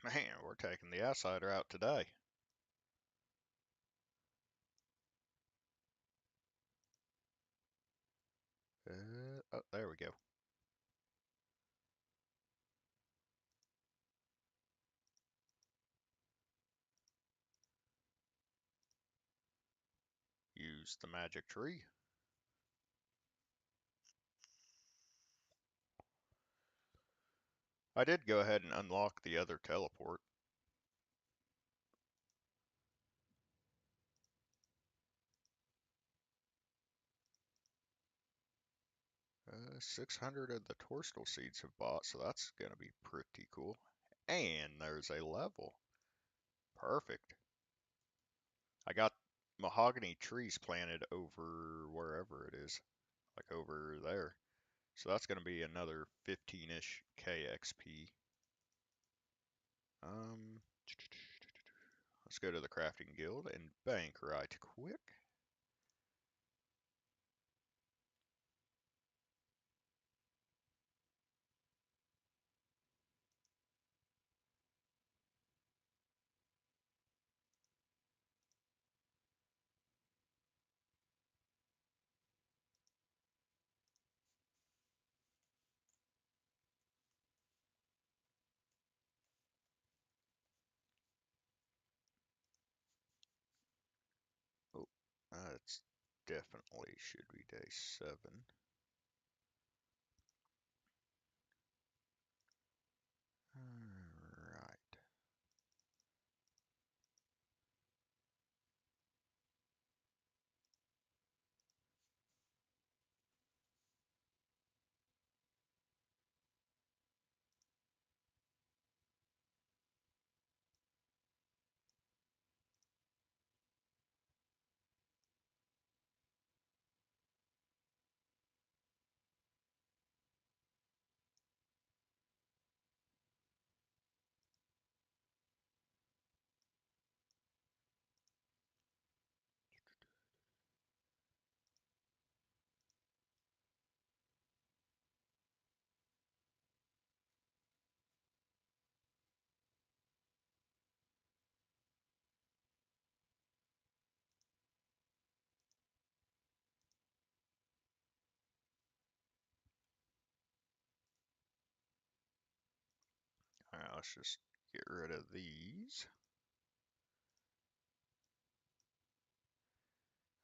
Man, we're taking the outsider out today. Oh, there we go. Use the magic tree. I did go ahead and unlock the other teleport. 600 of the Torstal seeds have bought, so that's going to be pretty cool. And there's a level. Perfect. I got mahogany trees planted over wherever it is, like over there. So that's going to be another 15-ish KXP. Um, let's go to the crafting guild and bank right quick. Oh, that's definitely should be day 7. Alright. Alright, let's just get rid of these.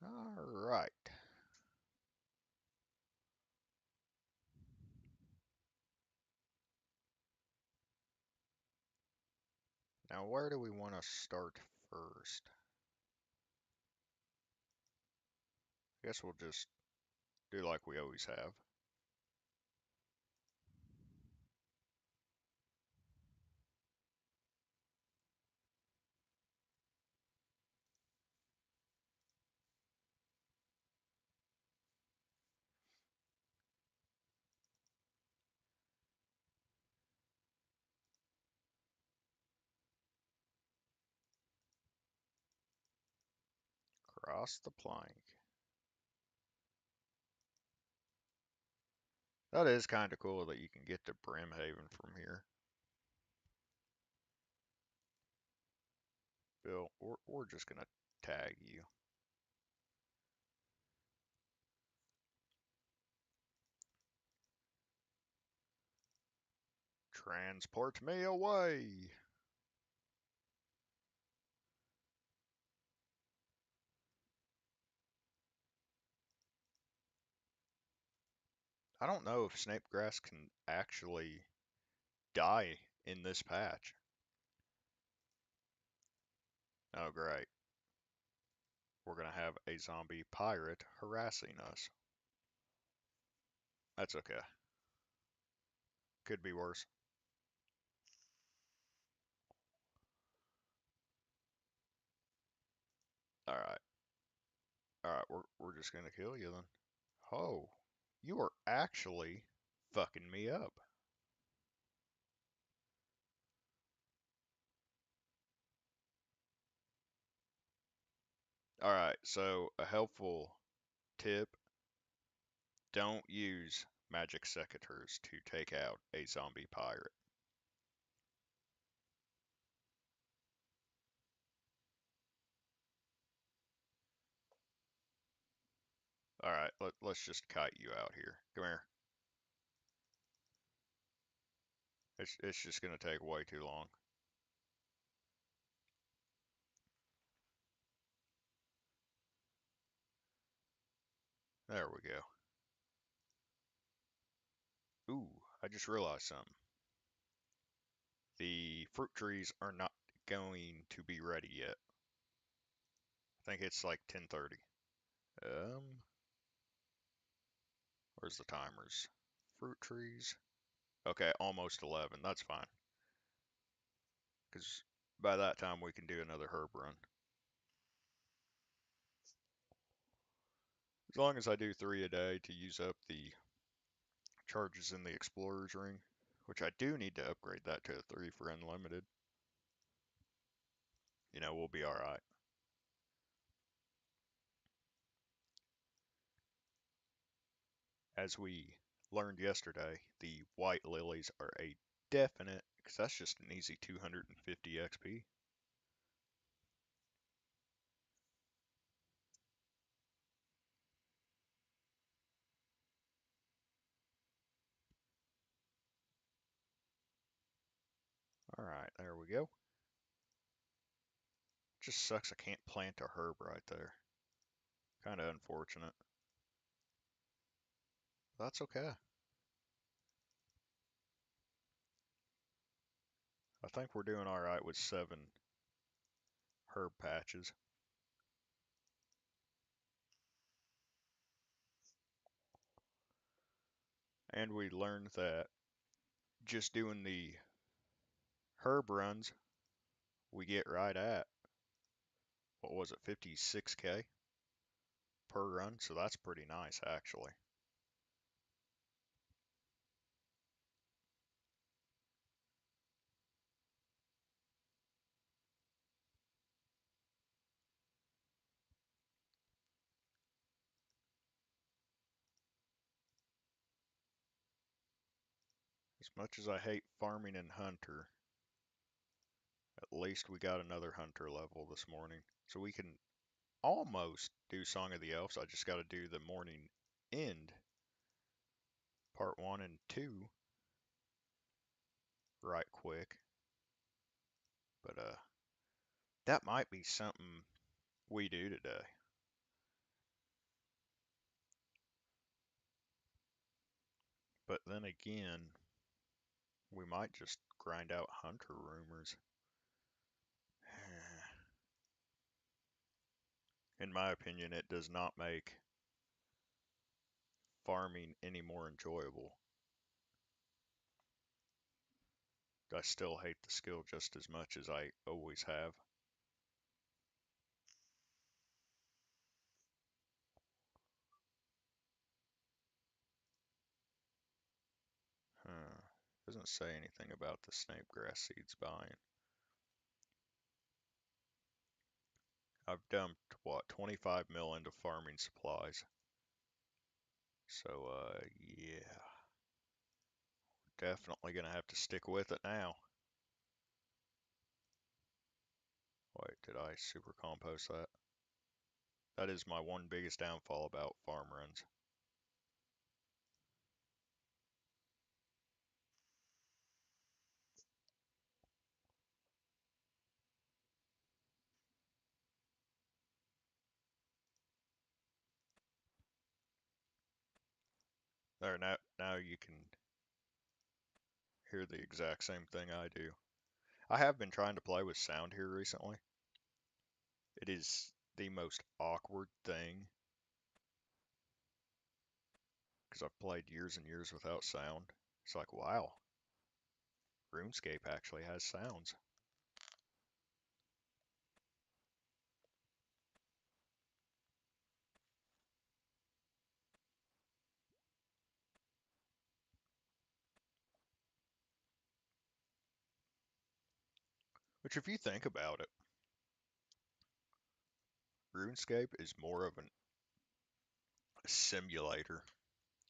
Alright. Now where do we want to start first? I guess we'll just do like we always have. Cross the plank. That is kind of cool that you can get to Brimhaven from here. Bill, we're just going to tag you. Transport me away. I don't know if snapegrass can actually die in this patch. Oh, great. We're going to have a zombie pirate harassing us. That's okay. Could be worse. Alright. Alright, we're just going to kill you then. Oh, you are actually fucking me up. Alright, so a helpful tip, don't use magic secateurs to take out a zombie pirate. All right, let's just kite you out here. Come here. It's just gonna take way too long. There we go. Ooh, I just realized something. The fruit trees are not going to be ready yet. I think it's like 10:30. Um, where's the timers? Fruit trees. Okay, almost 11. That's fine. Because by that time we can do another herb run. As long as I do 3 a day to use up the charges in the explorer's ring, which I do need to upgrade that to a 3 for unlimited. We'll be alright. As we learned yesterday, the white lilies are a definite, because that's just an easy 250 XP. Alright, there we go. Just sucks I can't plant a herb right there. Kind of unfortunate. That's okay. I think we're doing alright with 7 herb patches. And we learned that just doing the herb runs, we get right at, what was it, 56k per run? So that's pretty nice, actually. As much as I hate farming and hunter, at least we got another hunter level this morning. So we can almost do Song of the Elves. I just got to do the morning end, part 1 and 2, right quick. But that might be something we do today. But then again, we might just grind out hunter rumors. In my opinion, it does not make farming any more enjoyable. I still hate the skill just as much as I always have. Huh. Doesn't say anything about the snapegrass seeds buying. I've dumped, what, 25 mil into farming supplies. So, yeah. Definitely gonna have to stick with it now. Wait, did I super compost that? That is my one biggest downfall about farm runs. There, now you can hear the exact same thing I do. I have been trying to play with sound here recently. It is the most awkward thing because I've played years and years without sound. It's like, wow, Runescape actually has sounds. Which, if you think about it, RuneScape is more of a simulator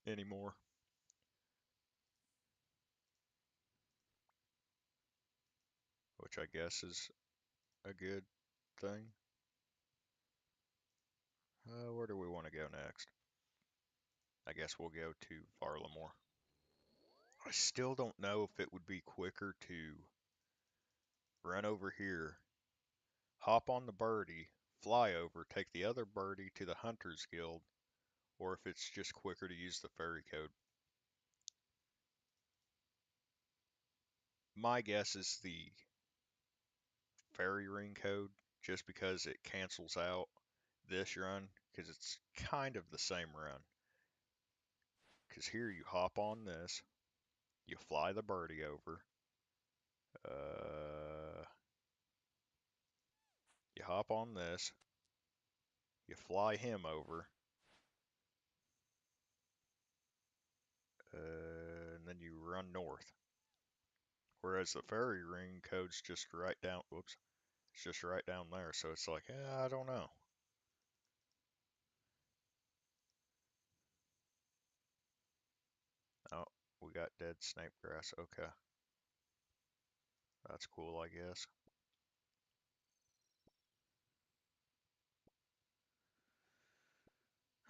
anymore, which I guess is a good thing. Where do we want to go next? I guess we'll go to Varlamore. I still don't know if it would be quicker to run over here, hop on the birdie, fly over, take the other birdie to the Hunter's Guild, or if it's just quicker to use the ferry code. My guess is the ferry ring code, just because it cancels out this run, because it's kind of the same run. Because here you hop on this, you fly the birdie over, you hop on this, you fly him over, and then you run north. Whereas the ferry ring code's just right down, whoops, it's just right down there. So it's like, I don't know. Oh, we got dead snake grass. Okay, that's cool, I guess.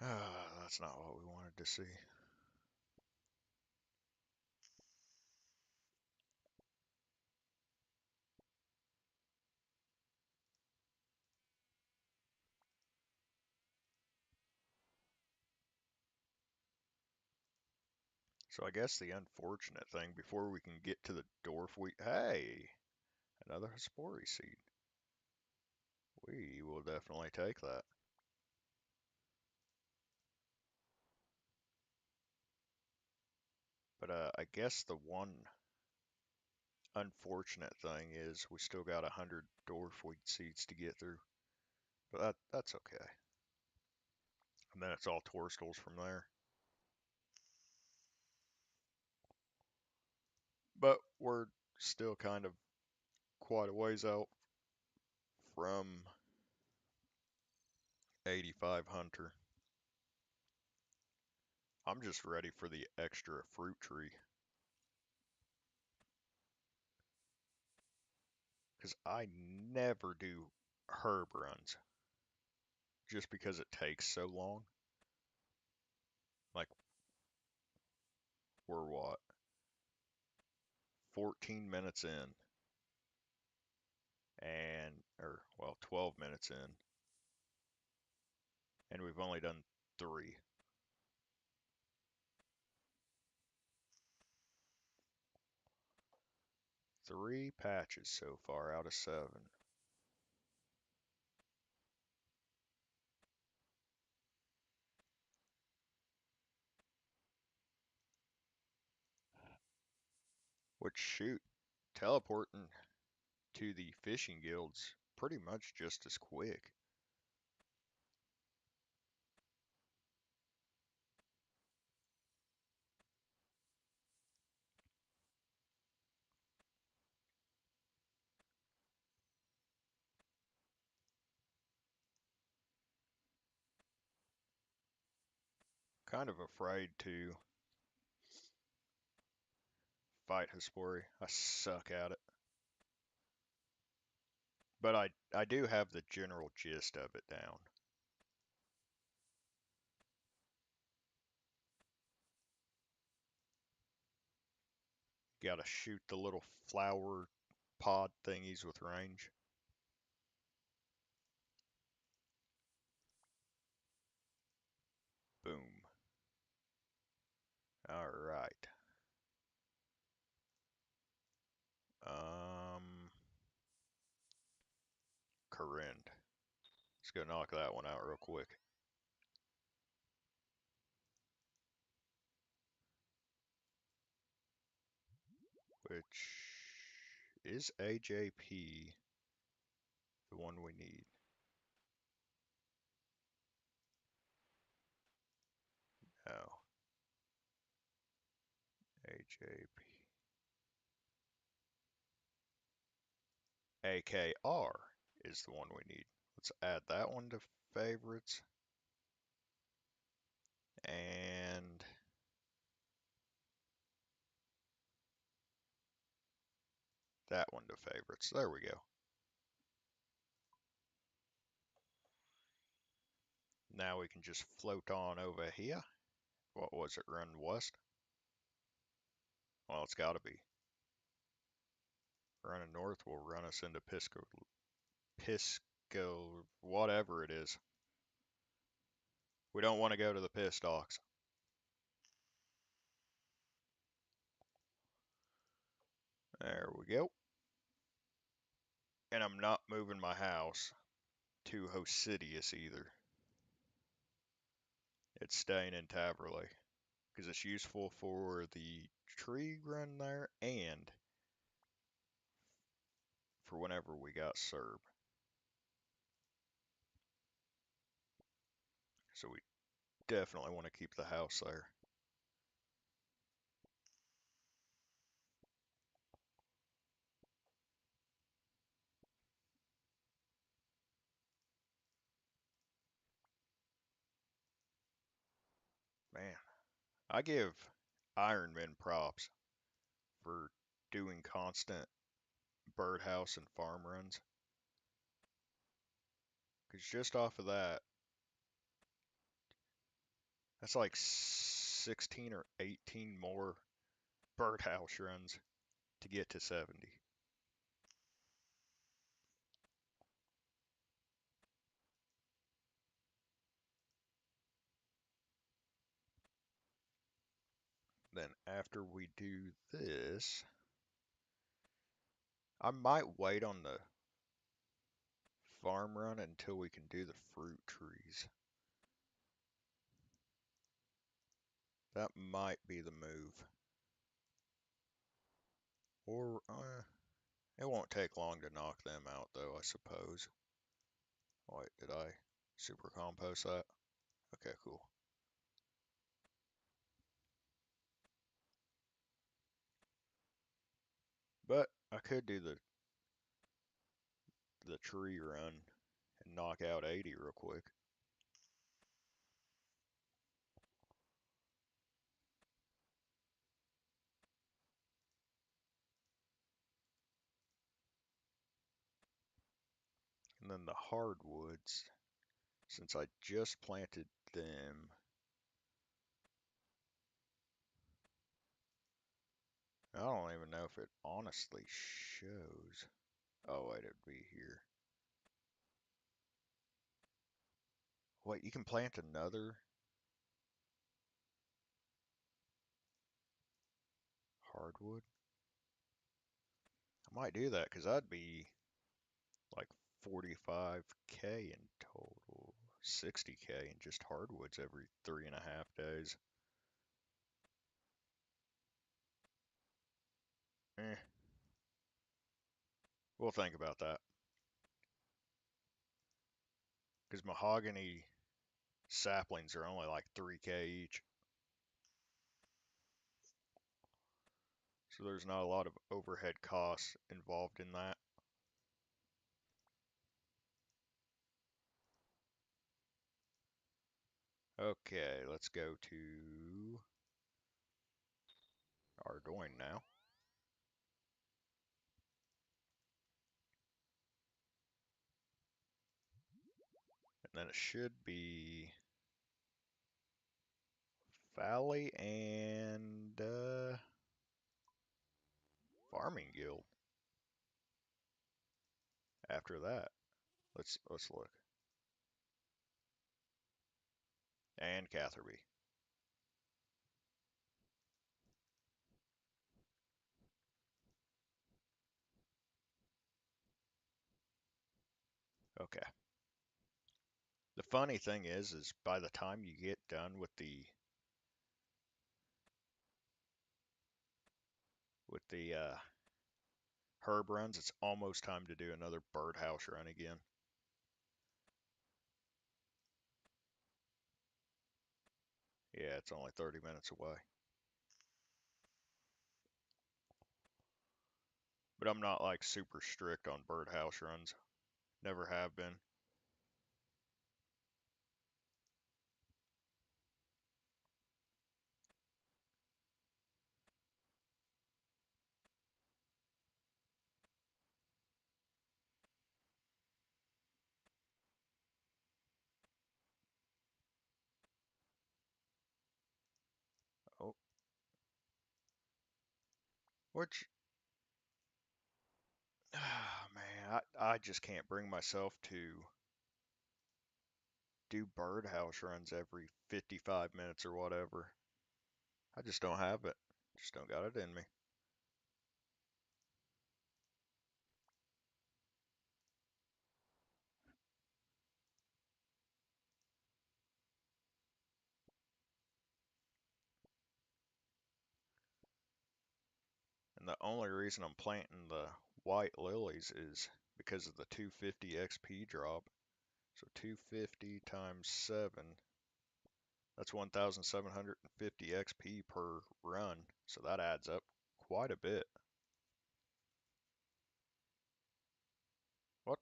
That's not what we wanted to see. So I guess the unfortunate thing, before we can get to the dwarf wheat, hey, another Hespori seed. We will definitely take that. But I guess the one unfortunate thing is we still got 100 dwarf wheat seeds to get through. But that's okay. And then it's all tourstals from there. But we're still kind of quite a ways out from 85 Hunter. I'm just ready for the extra fruit tree. Because I never do herb runs. Just because it takes so long. Like, we're what? 14 minutes in. Or, well, 12 minutes in. And we've only done 3. 3 patches so far out of 7. Which, shoot, teleporting to the fishing guilds pretty much just as quick. Kind of afraid to fight Hespori. I suck at it. But I do have the general gist of it down. Gotta shoot the little flower pod thingies with range. Boom. Alright. Corinne. Let's go knock that one out real quick. Which is AJP the one we need? No. AJP. AKR is the one we need. Let's add that one to favorites. And that one to favorites. There we go. Now we can just float on over here What was it? Run west? Well, it's got to be. Running north will run us into Pisco, whatever it is. We don't want to go to the piss docks. There we go. And I'm not moving my house to Hosidius either. It's staying in Taverley because it's useful for the tree run there and for whenever we got Serb. So we definitely want to keep the house there. Man, I give Ironman props for doing constant birdhouse and farm runs. Because just off of that, that's like 16 or 18 more birdhouse runs to get to 70. Then after we do this, I might wait on the farm run until we can do the fruit trees. That might be the move. Or, it won't take long to knock them out though, I suppose. Wait, did I super compost that? Okay, cool. But I could do the tree run and knock out 80 real quick. And then the hardwoods, since I just planted them, I don't even know if it honestly shows. Oh, wait, it'd be here. Wait, you can plant another hardwood? I might do that because that'd be like 45K in total, 60K in just hardwoods every 3.5 days. Eh, we'll think about that. Because mahogany saplings are only like 3K each. So there's not a lot of overhead costs involved in that. Okay, let's go to Ardoin now. And then it should be Valley and Farming Guild after that. Let's look. And Catherby. Okay. The funny thing is by the time you get done with the herb runs, it's almost time to do another birdhouse run again. Yeah, it's only 30 minutes away. But I'm not like super strict on birdhouse runs. Never have been. Which, man, I just can't bring myself to do birdhouse runs every 55 minutes or whatever. I just don't have it. Just don't got it in me. And the only reason I'm planting the white lilies is because of the 250 XP drop. So 250 times 7, that's 1,750 XP per run. So that adds up quite a bit. What?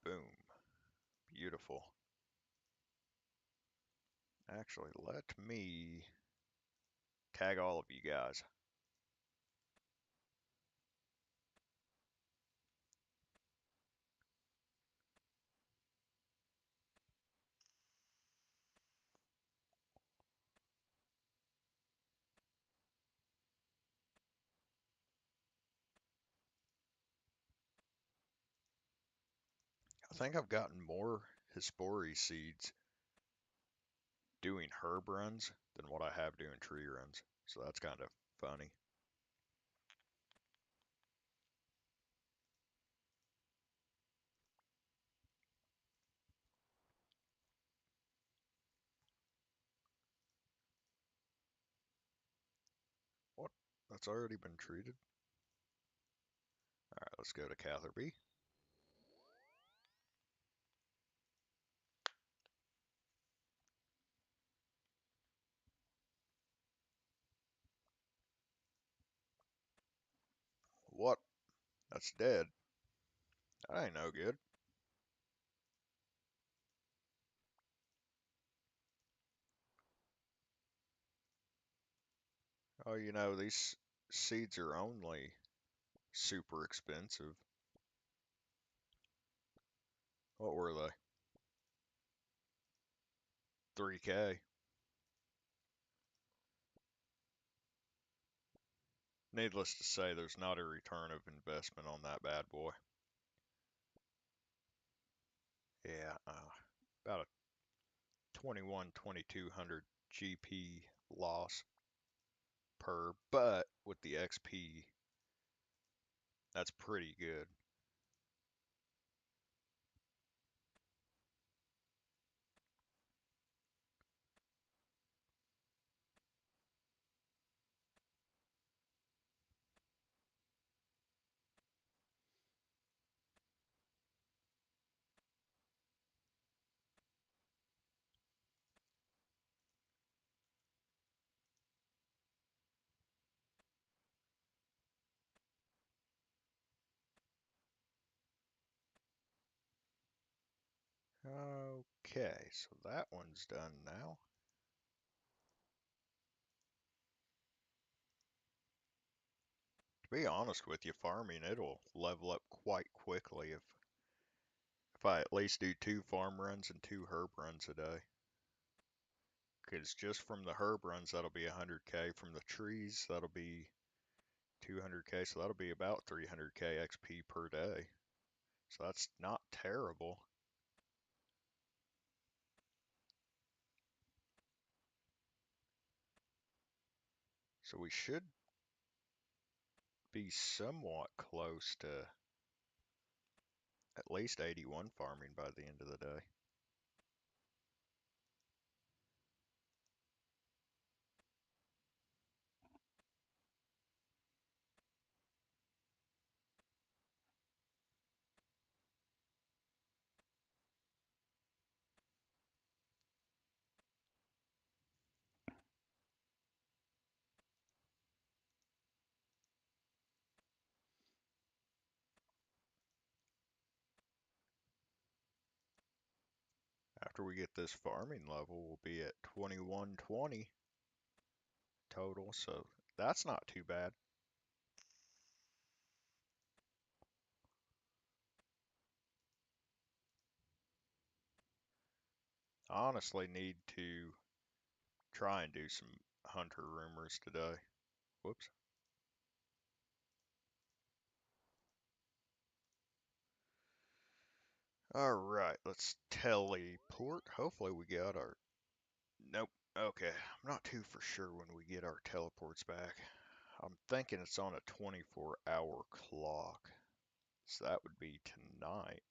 Boom. Beautiful. Actually, let me tag all of you guys. I think I've gotten more Hespori seeds doing herb runs than what I have doing tree runs. So that's kind of funny. What? That's already been treated? Alright, let's go to Catherby. What? That's dead. That ain't no good. Oh, these seeds are only super expensive. What were they? 3K. Needless to say, there's not a return of investment on that bad boy. Yeah, about a 2200 GP loss per, but with the XP, that's pretty good. Okay, so that one's done now. To be honest with you, farming, it'll level up quite quickly if I at least do 2 farm runs and 2 herb runs a day. Because just from the herb runs, that'll be 100K. From the trees, that'll be 200K. So that'll be about 300K XP per day. So that's not terrible. So we should be somewhat close to at least 81 farming by the end of the day. After we get this farming level, we'll be at 2120 total. So that's not too bad. I honestly need to try and do some hunter rumors today. Whoops. Alright, let's teleport. Hopefully we got our... Nope. Okay, I'm not too for sure when we get our teleports back. I'm thinking it's on a 24-hour clock. So that would be tonight.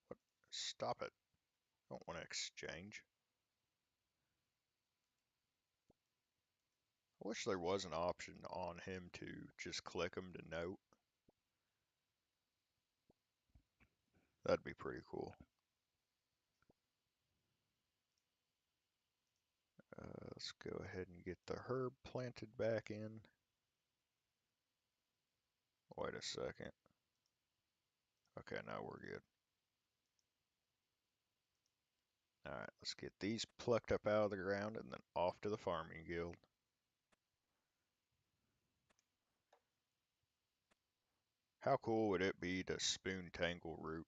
What? Stop it. I don't want to exchange. I wish there was an option on him to just click him to note. That'd be pretty cool. Let's go ahead and get the herb planted back in. Wait a second. Okay, now we're good. Alright, let's get these plucked up out of the ground and then off to the farming guild. How cool would it be to spoon tangle root?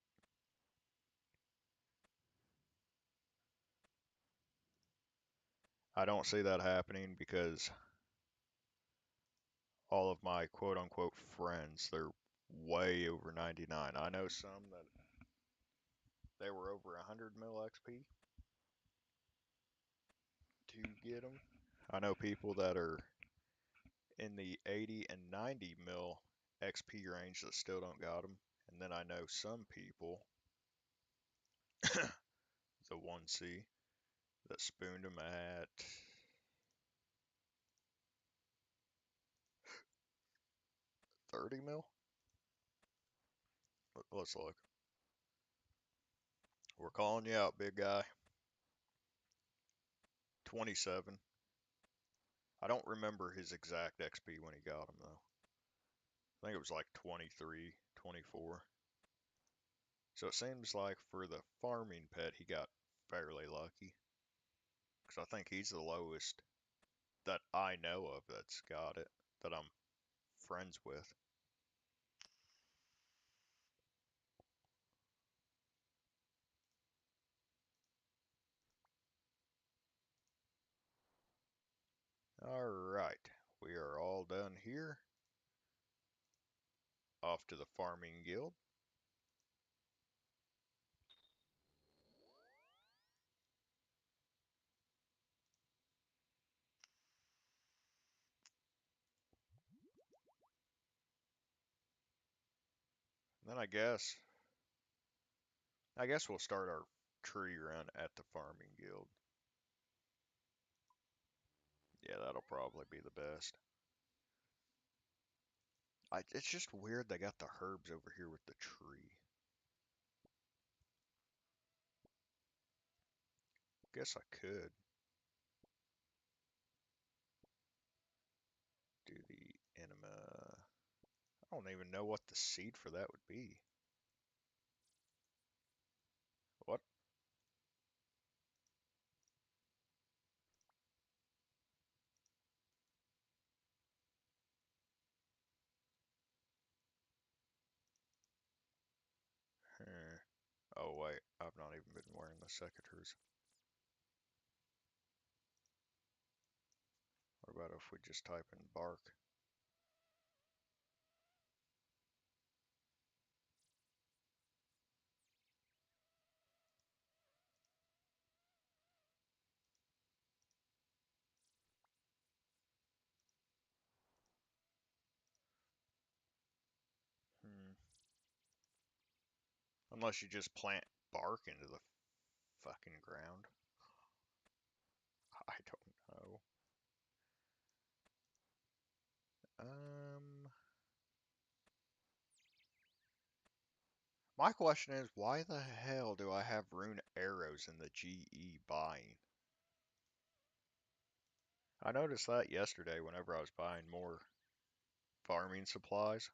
I don't see that happening because all of my quote unquote friends, they're way over 99. I know some that they were over 100 mil XP to get them. I know people that are in the 80 and 90 mil XP range that still don't got them. And then I know some people, the 1C, that spooned them at 30 mil. Let's look. We're calling you out, big guy. 27. I don't remember his exact XP when he got him, though. I think it was like 23, 24. So it seems like for the farming pet, he got fairly lucky. Because I think he's the lowest that I know of that's got it, that I'm friends with. Alright, we are all done here. Off to the farming guild. Then I guess we'll start our tree run at the farming guild. Yeah, that'll probably be the best. It's just weird they got the herbs over here with the tree. Guess I could do the enema. I don't even know what the seed for that would be. What? Eh. Oh wait, I've not even been wearing the secateurs. What about if we just type in bark? Hmm. Unless you just plant bark into the fucking ground. I don't know. Um, my question is, why the hell do I have rune arrows in the GE buying? I noticed that yesterday whenever I was buying more farming supplies.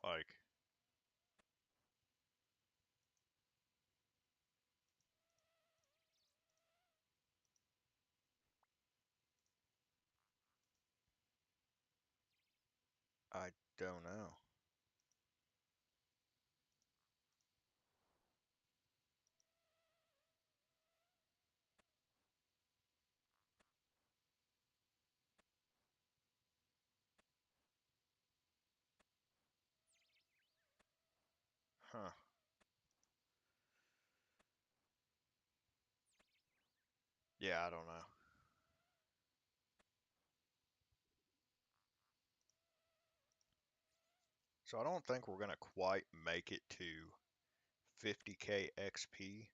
Like, I don't know. Huh. Yeah, I don't know. So I don't think we're gonna quite make it to 50k XP,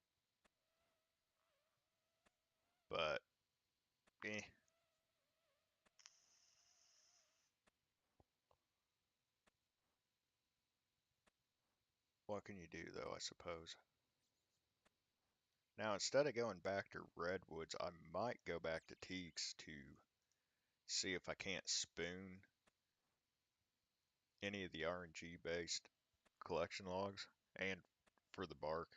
but eh, what can you do though, I suppose. Now instead of going back to redwoods, I might go back to teaks to see if I can't spoon any of the RNG based collection logs and for the bark,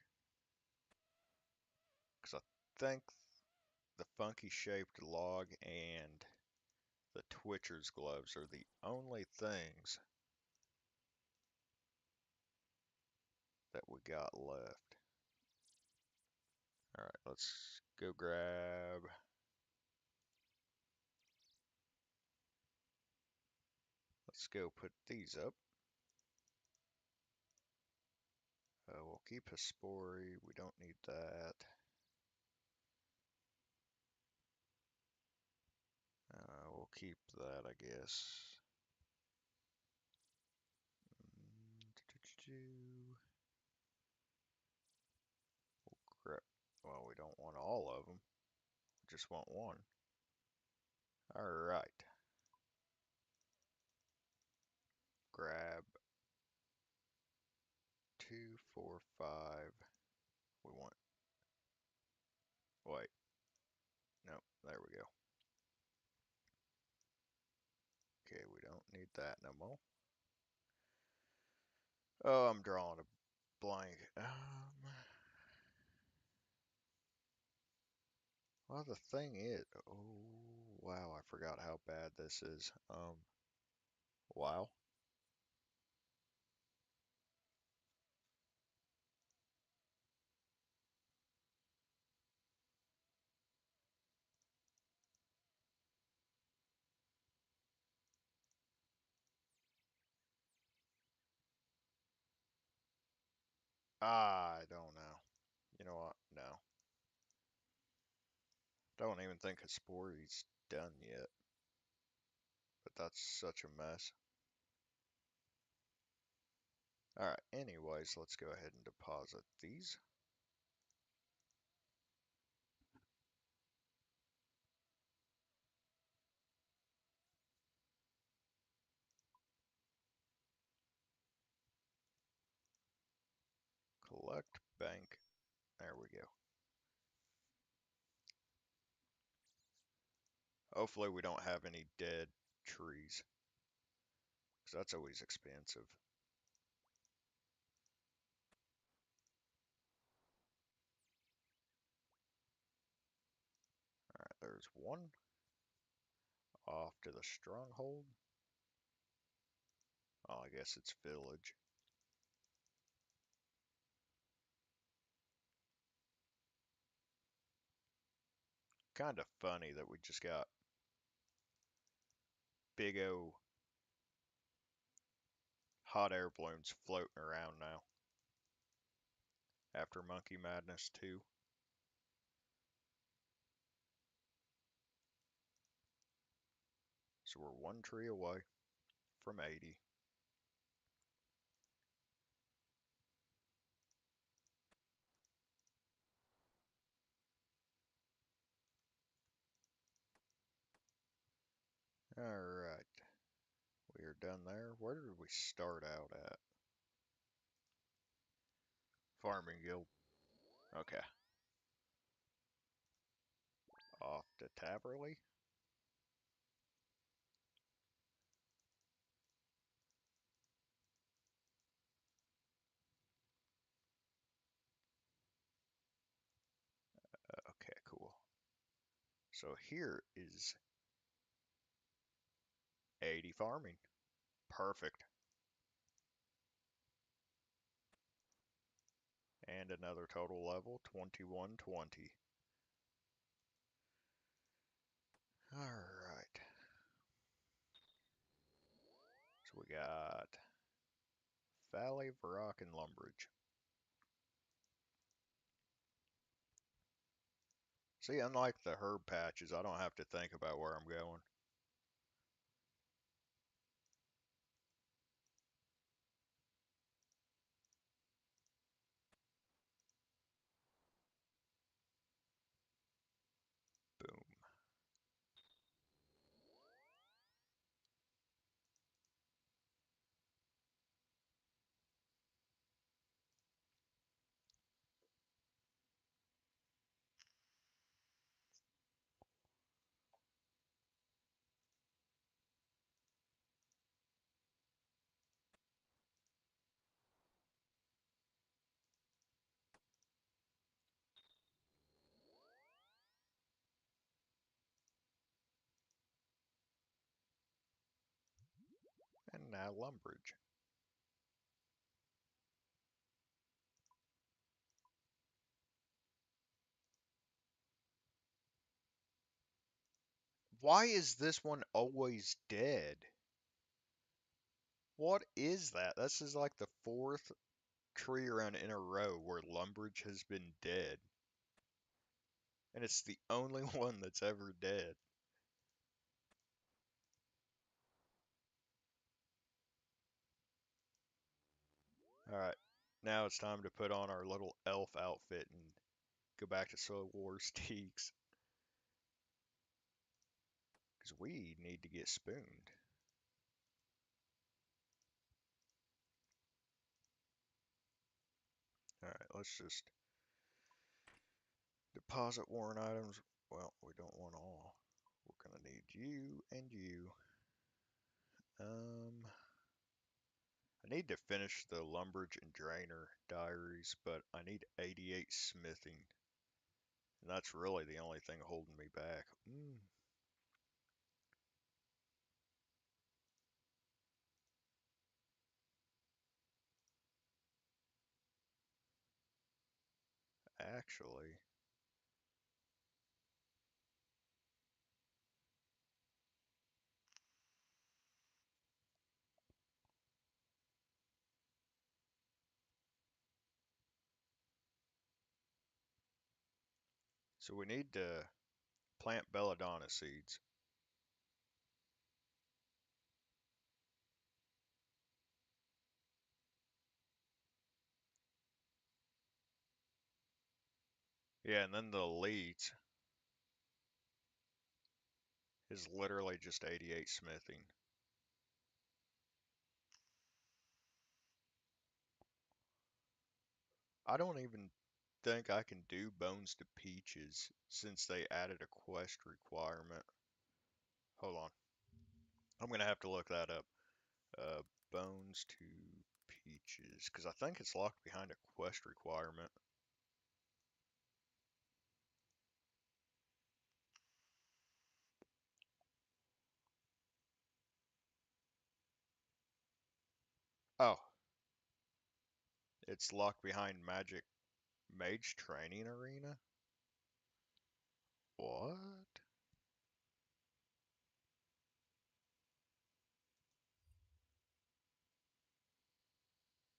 because I think the funky shaped log and the Twitcher's gloves are the only things that we got left. Alright, let's go grab. Let's go put these up. We'll keep a spory. We don't need that. We'll keep that, I guess. Well, we don't want all of them. We just want one. Alright. Grab 2, 4, 5. We want. Wait. No, there we go. Okay, we don't need that no more. Oh, I'm drawing a blank. Well, the thing is, oh wow, I forgot how bad this is. Wow. I don't know. You know what? No. Don't even think a spory's done yet. But that's such a mess. Alright, anyways, let's go ahead and deposit these. Collect bank. There we go. Hopefully we don't have any dead trees, because that's always expensive. Alright, there's one. Off to the stronghold. Oh, I guess it's village. Kind of funny that we just got big O hot air balloons floating around now after Monkey Madness 2. So we're one tree away from 80. Alright, we are done there. Where did we start out at? Farming Guild. Okay. Off to Taverley. Okay, cool. So here is 80 farming. Perfect. And another total level, 2120. Alright. So we got Valley, Varrock, and Lumbridge. See, unlike the herb patches, I don't have to think about where I'm going. Boom. And now Lumbridge. Why is this one always dead? What is that? This is like the fourth tree run in a row where Lumbridge has been dead. And it's the only one that's ever dead. Alright, now it's time to put on our little elf outfit and go back to Soul Wars Teaks. Because we need to get spooned. Alright, let's just deposit worn items. Well, we don't want all. We're gonna need you and you. I need to finish the Lumbridge and Drainer diaries, but I need 88 smithing. And that's really the only thing holding me back. Actually, so we need to plant belladonna seeds. Yeah, and then the leads is literally just 88 smithing. I don't even think I can do Bones to Peaches since they added a quest requirement. Hold on. I'm gonna have to look that up. Uh, Bones to Peaches, because I think it's locked behind a quest requirement. Oh, it's locked behind Magic Mage Training Arena? What?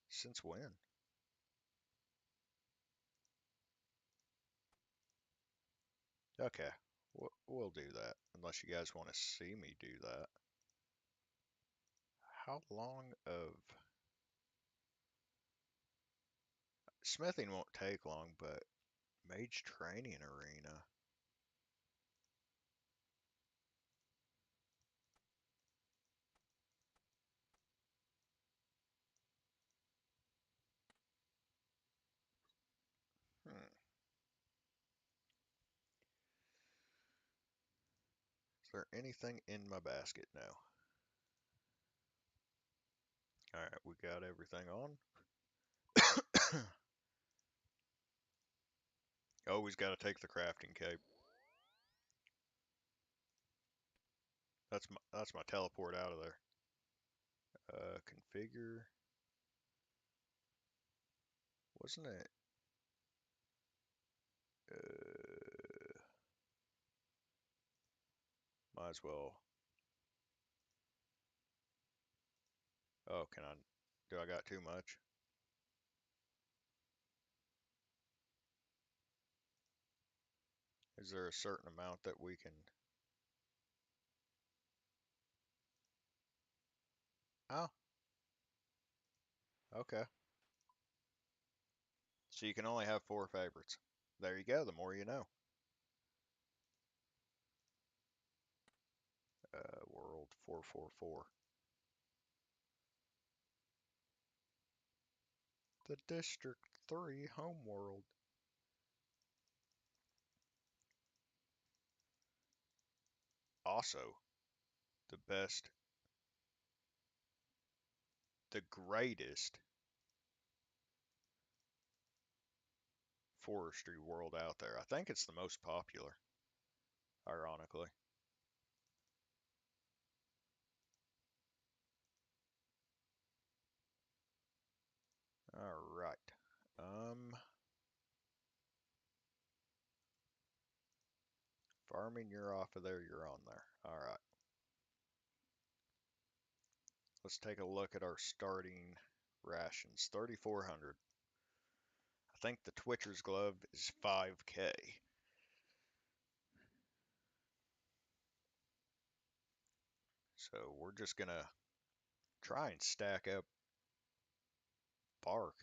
Since when? Okay, we'll do that, unless you guys want to see me do that. How long of... Smithing won't take long, but Mage Training Arena. Hmm. Is there anything in my basket now? Alright, we got everything on. Always got to take the crafting cape. That's my teleport out of there. figure. Wasn't it? Might as well. Oh, can I? Do I got too much? Is there a certain amount that we can? Oh, okay. So you can only have 4 favorites. There you go. The more you know. World 444. The District 3 homeworld. Also, the best, the greatest forestry world out there. I think it's the most popular, ironically. All right. Farming, you're off of there, you're on there. All right. Let's take a look at our starting rations. 3,400. I think the Twitcher's glove is 5K. So we're just gonna try and stack up bark.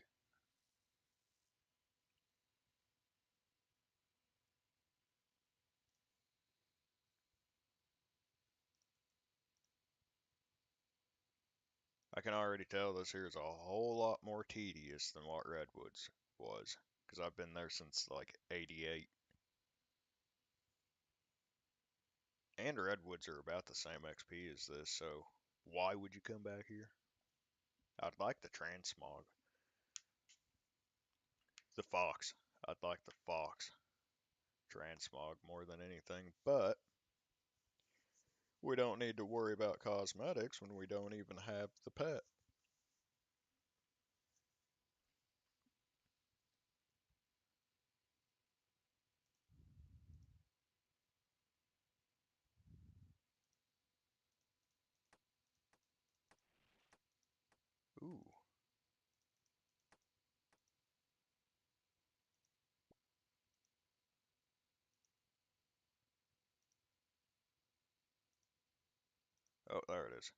I can already tell this here is a whole lot more tedious than what Redwoods was, because I've been there since like 88. And Redwoods are about the same XP as this, so why would you come back here? I'd like the transmog. The fox. I'd like the fox transmog more than anything, but we don't need to worry about cosmetics when we don't even have the pet. Ooh. Oh, there it is.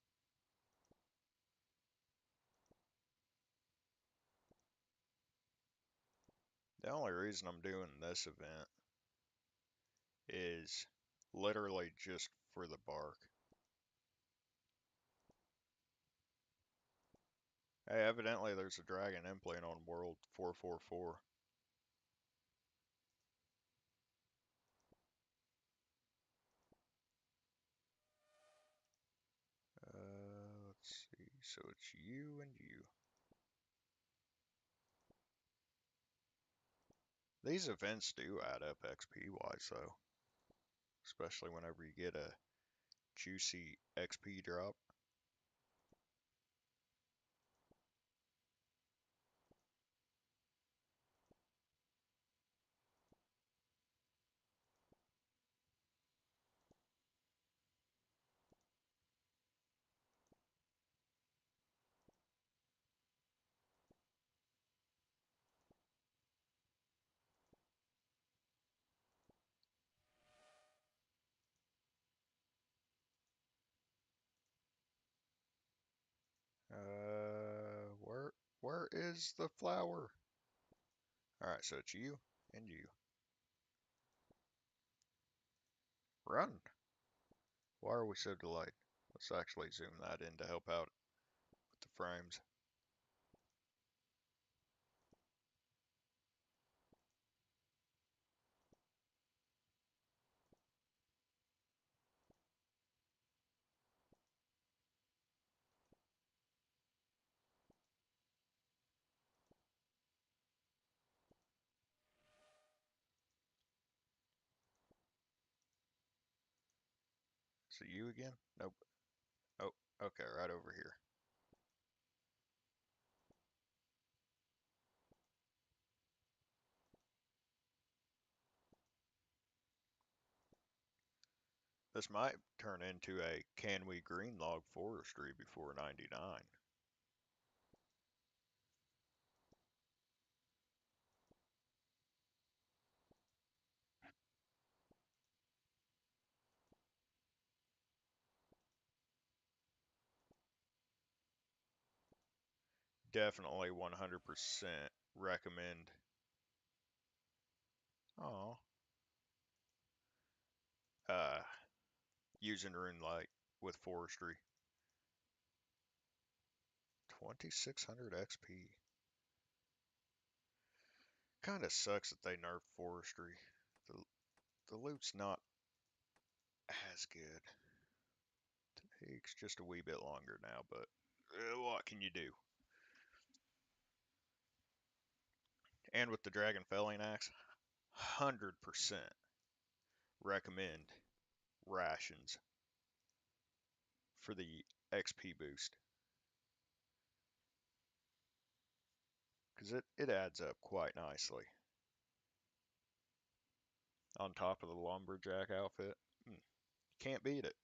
The only reason I'm doing this event is literally just for the bark. Hey, evidently there's a dragon implant on World 444. Let's see. So it's you and you. These events do add up XP wise though, especially whenever you get a juicy XP drop. Where is the flower? All right, so it's you and you. Run. Why are we so delayed? Let's actually zoom that in to help out with the frames. Is it you again? Nope. Oh, okay, right over here. This might turn into a can we green log forestry before 99? Definitely 100% recommend. Oh, uh, using Runelight with forestry. 2600 XP. Kind of sucks that they nerfed forestry. The, the loot's not as good. Takes just a wee bit longer now, but what can you do? And with the Dragon Felling Axe, 100% recommend rations for the XP boost. Because it adds up quite nicely. On top of the lumberjack outfit, can't beat it.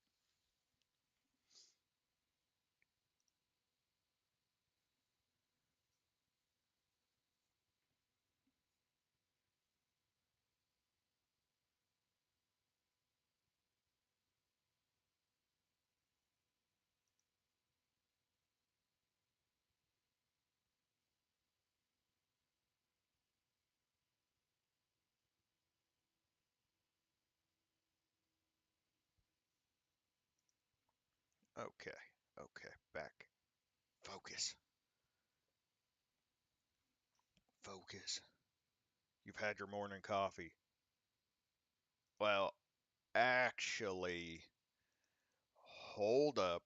Okay, okay, back. Focus, focus. You've had your morning coffee. Well, actually, hold up.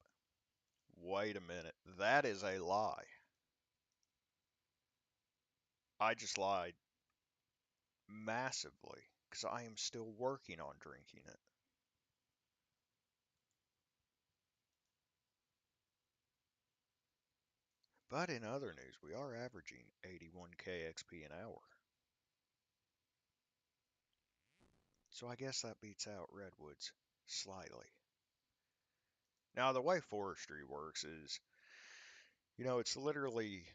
Wait a minute. That is a lie. I just lied massively because I am still working on drinking it. But in other news, we are averaging 81k XP an hour. So I guess that beats out redwoods slightly. Now, the way forestry works is, it's literally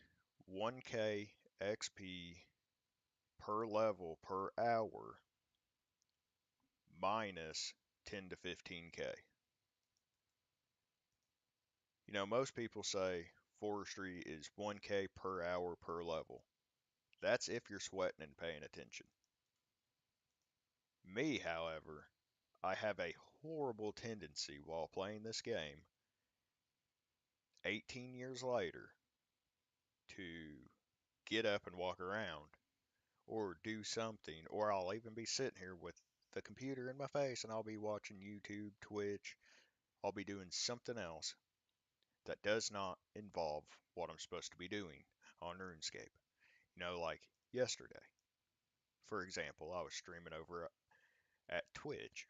1k XP per level per hour minus 10 to 15k. Most people say forestry is 1k per hour per level. That's if you're sweating and paying attention. Me, however, I have a horrible tendency while playing this game, 18 years later, to get up and walk around or do something, or I'll even be sitting here with the computer in my face and I'll be watching YouTube, Twitch, I'll be doing something else that does not involve what I'm supposed to be doing on RuneScape. Like yesterday, for example, I was streaming over at Twitch,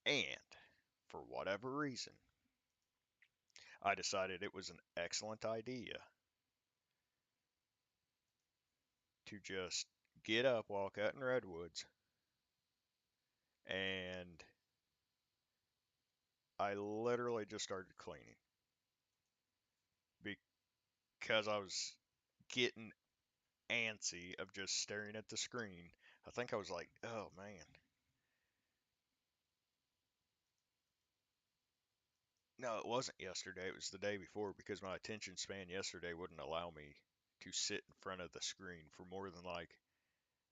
and for whatever reason, I decided it was an excellent idea to just get up while cutting redwoods, and I literally just started cleaning because I was getting antsy of just staring at the screen. I think I was like, oh man. No, it wasn't yesterday. It was the day before because my attention span yesterday wouldn't allow me to sit in front of the screen for more than like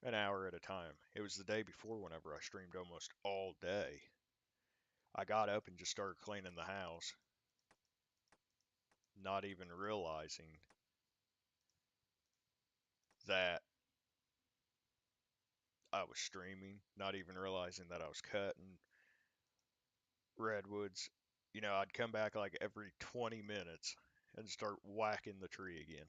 an hour at a time. It was the day before whenever I streamed almost all day. I got up and just started cleaning the house, not even realizing that I was streaming, not even realizing that I was cutting redwoods. I'd come back like every 20 minutes and start whacking the tree again.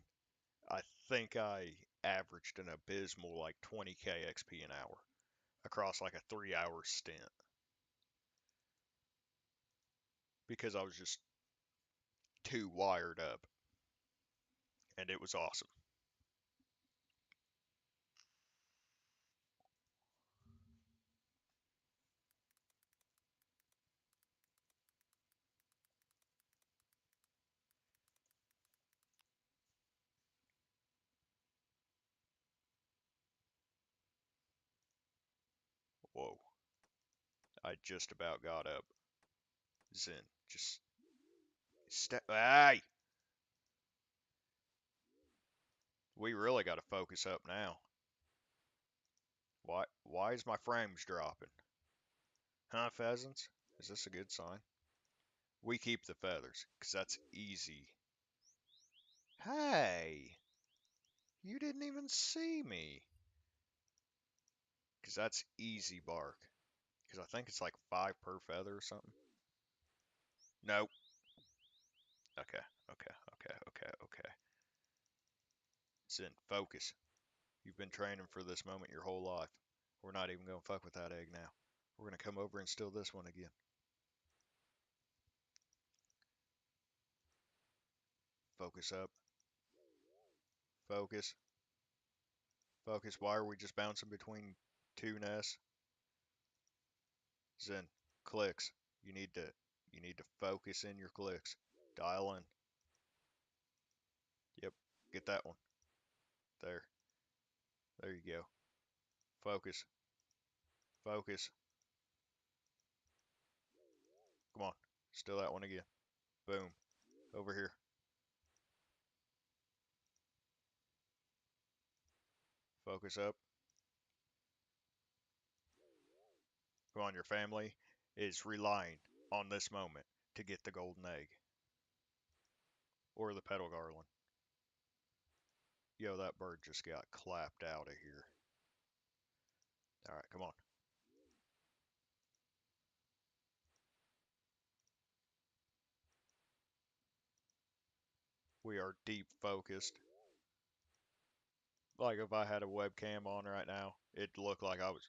I think I averaged an abysmal like 20k XP an hour across like a 3 hour stint because I was just too wired up, and it was awesome. I just about got up. Zen, just step. Hey! We really got to focus up now. Why is my frames dropping? Huh, pheasants? Is this a good sign? We keep the feathers, 'cause that's easy. Hey! You didn't even see me. 'Cause that's easy bark. 'Cause I think it's like 5 per feather or something. Nope. Okay, okay. Zen, focus. You've been training for this moment your whole life. We're not even gonna fuck with that egg now. We're gonna come over and steal this one again. Focus up. Focus. Focus. Why are we just bouncing between two nests? Zen, clicks. You need to focus in your clicks. Dial in. Yep. Get that one. There. There you go. Focus. Focus. Come on. Steal that one again. Boom. Over here. Focus up. Come on, your family is relying on this moment to get the golden egg. Or the petal garland. Yo, that bird just got clapped out of here. Alright, come on. We are deep focused. Like if I had a webcam on right now, it'd look like I was...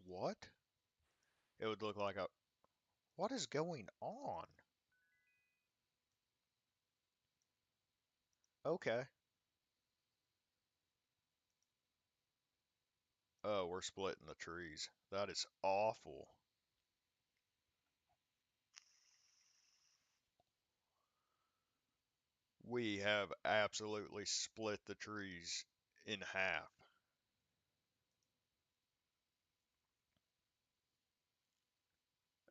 What? It would look like I... What is going on? Okay. Oh, we're splitting the trees. That is awful. We have absolutely split the trees in half.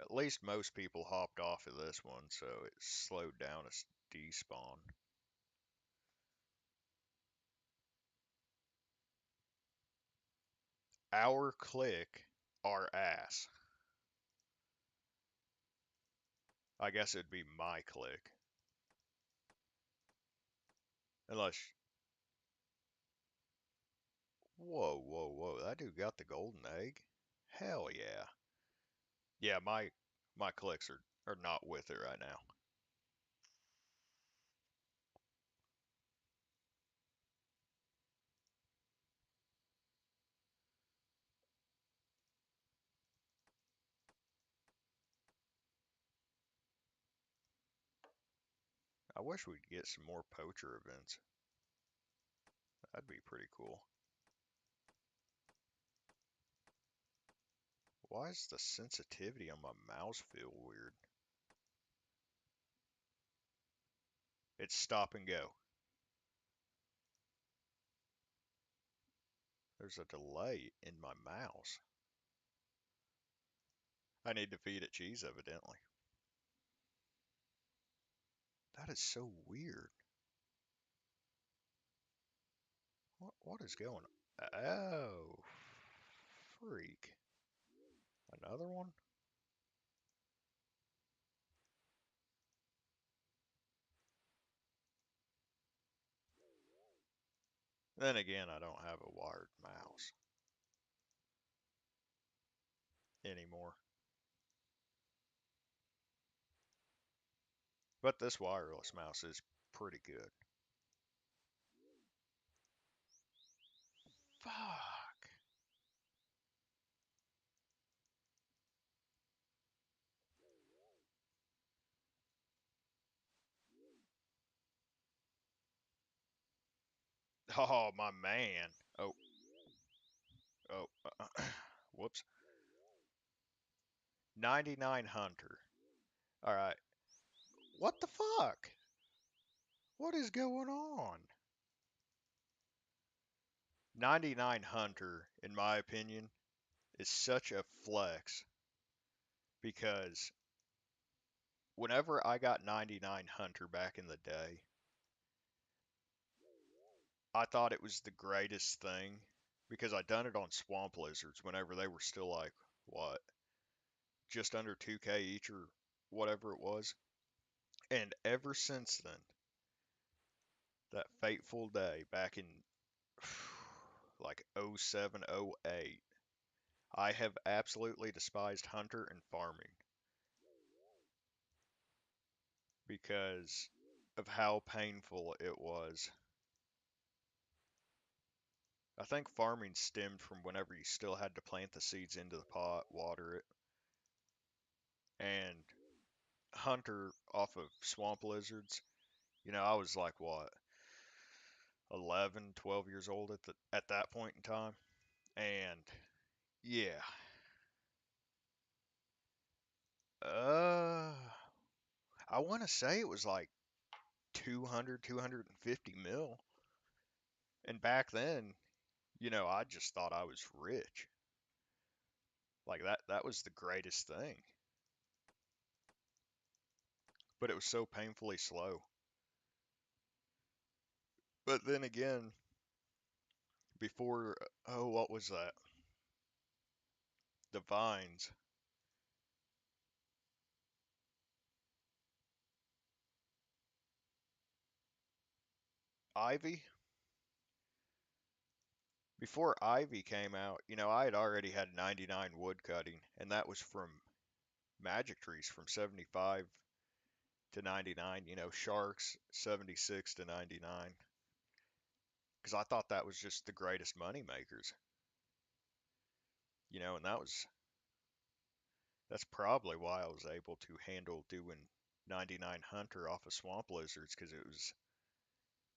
At least most people hopped off of this one, so it slowed down its despawn. Our click, our ass. I guess it'd be my click. Unless... Whoa. That dude got the golden egg? Hell yeah. Yeah, my clicks are not with it right now. I wish we'd get some more poacher events. That'd be pretty cool. Why is the sensitivity on my mouse feel weird? It's stop and go. There's a delay in my mouse. I need to feed it cheese, evidently. That is so weird. What is going on? Oh, freak. Another one? Then again, I don't have a wired mouse anymore. But this wireless mouse is pretty good. Fuck. Oh, my man. Oh, oh. Whoops. 99 Hunter. All right. What the fuck? What is going on? 99 Hunter, in my opinion, is such a flex because whenever I got 99 Hunter back in the day, I thought it was the greatest thing because I done it on swamp lizards whenever they were still like what, just under 2K each or whatever it was. And ever since then, that fateful day back in like '07, '08, I have absolutely despised hunter and farming because of how painful it was. I think farming stemmed from whenever you still had to plant the seeds into the pot, water it, and hunter off of swamp lizards. I was like what, 11, 12 years old at that point in time, and yeah, uh, I want to say it was like 200, 250 mil, and back then, I just thought I was rich. Like that was the greatest thing. But it was so painfully slow. But then again, before, oh, what was that? The vines. Ivy? Before Ivy came out, I had already had 99 wood cutting, and that was from magic trees from 75 to 99, sharks 76 to 99. Because I thought that was just the greatest money makers, and that's probably why I was able to handle doing 99 hunter off of swamp lizards because it was,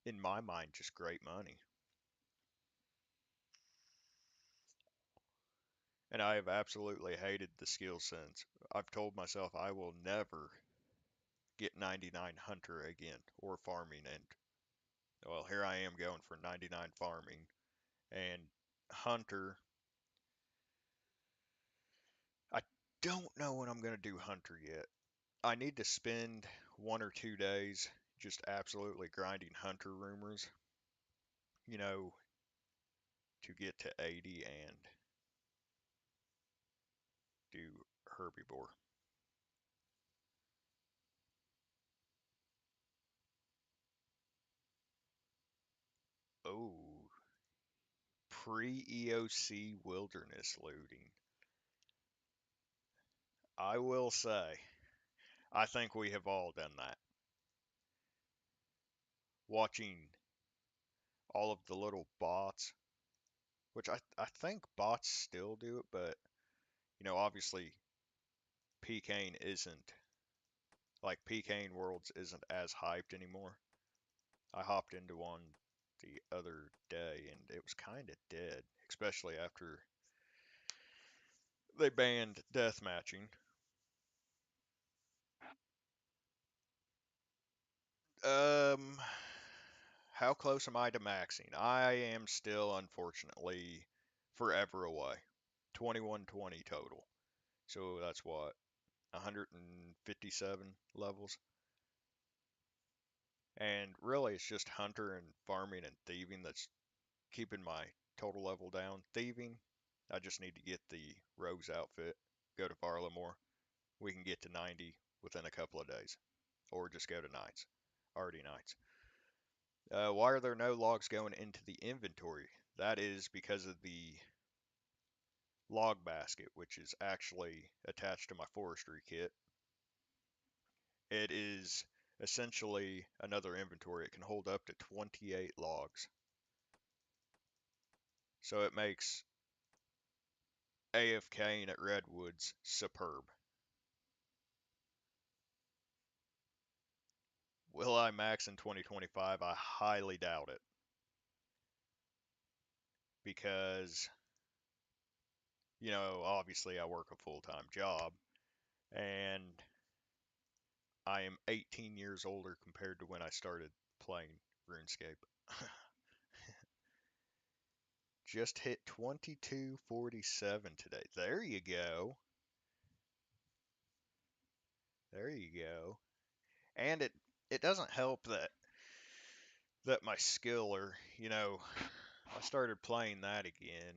in my mind, just great money. And I have absolutely hated the skill since. I've told myself I will never get 99 hunter again or farming, and well, here I am going for 99 farming and hunter. I don't know when I'm going to do hunter yet. I need to spend 1 or 2 days just absolutely grinding hunter rumors, you know, to get to 80 and do herbivore. Oh, pre-EOC wilderness looting. I will say, I think we have all done that. Watching all of the little bots, which I think bots still do it, but obviously PCane isn't like PCane Worlds isn't as hyped anymore. I hopped into one the other day and it was kind of dead, especially after they banned death matching. Um, how close am I to maxing? I am still, unfortunately, forever away. 2120 total. So that's what, 157 levels. And really, it's just hunter and farming and thieving that's keeping my total level down. Thieving, I just need to get the rogues outfit, go to Varlamore. We can get to 90 within a couple of days. Or just go to Knights. Already Knights. Why are there no logs going into the inventory? That is because of the log basket, which is actually attached to my forestry kit. It is essentially another inventory. It can hold up to 28 logs. So it makes AFKing at Redwoods superb. Will I max in 2025? I highly doubt it because, obviously I work a full-time job and I am 18 years older compared to when I started playing RuneScape. Just hit 2247 today. There you go. There you go. And it doesn't help that my skiller, I started playing that again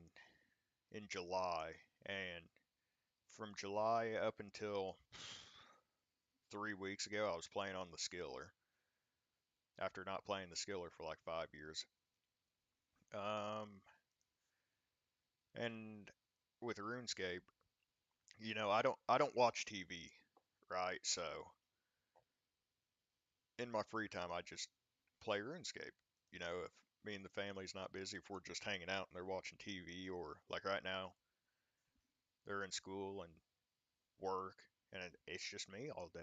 in July, and from July up until 3 weeks ago, I was playing on the skiller after not playing the skiller for like 5 years. Um, and with RuneScape, I don't watch TV, right? So in my free time, I just play RuneScape. If me and the family's not busy, if we're just hanging out and they're watching TV, or like right now, they're in school and work, and it's just me all day.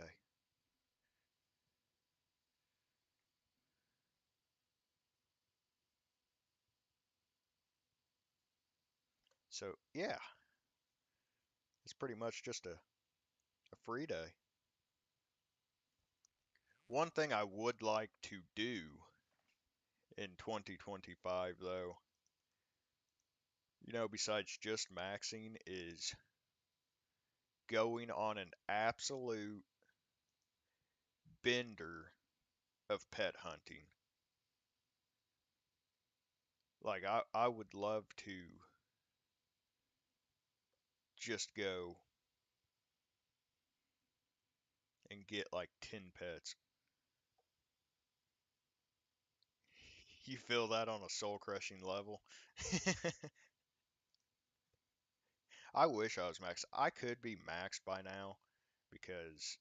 So yeah, it's pretty much just a free day. One thing I would like to do in 2025, though, besides just maxing, is going on an absolute bender of pet hunting. Like, I would love to just go and get like 10 pets. You feel that on a soul crushing level? I wish I was maxed. I could be maxed by now because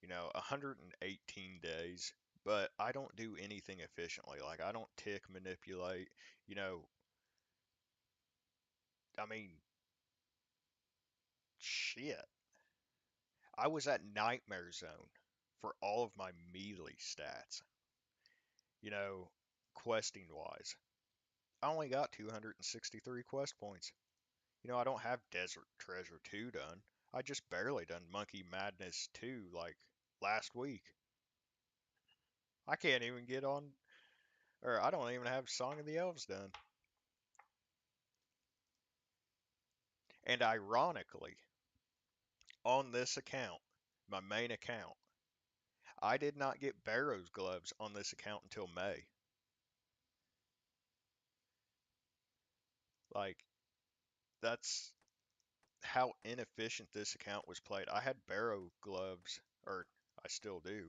118 days, but I don't do anything efficiently. Like, I don't tick manipulate. You know, I mean, shit. I was at Nightmare Zone for all of my melee stats, you know, questing wise. I only got 263 quest points. I don't have Desert Treasure 2 done. I just barely done Monkey Madness 2 like last week. I can't even get on, or I don't even have Song of the Elves done. And ironically, on this account, my main account, I did not get Barrow's gloves on this account until May. Like, that's how inefficient this account was played. I had Barrow gloves, or I still do,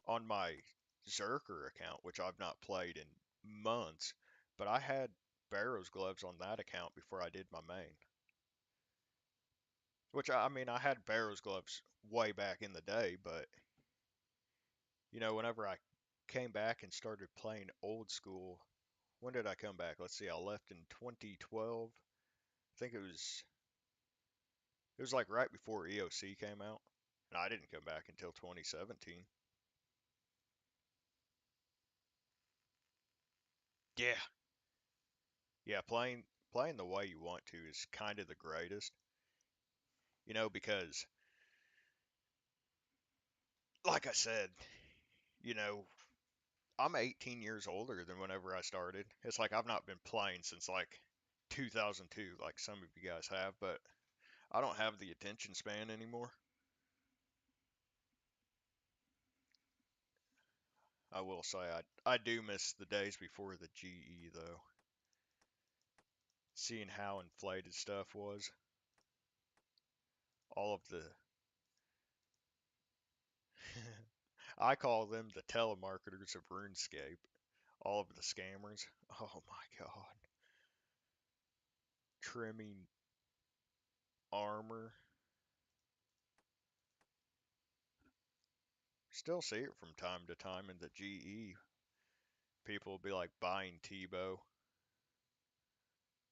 on my Zerker account, which I've not played in months, but I had Barrow's gloves on that account before I did my main. Which I mean, I had Barrow's gloves way back in the day, but whenever I came back and started playing old school, when did I come back? Let's see, I left in 2012. I think it was like right before EOC came out, and I didn't come back until 2017. Yeah, yeah, playing the way you want to is kind of the greatest, because like I said, you know, I'm 18 years older than whenever I started. It's like I've not been playing since like 2002, like some of you guys have, but I don't have the attention span anymore. I will say I do miss the days before the GE though. Seeing how inflated stuff was. All of the I call them the telemarketers of RuneScape. All of the scammers. Oh my god. Trimming armor. Still see it from time to time in the GE. People will be like buying Tebow,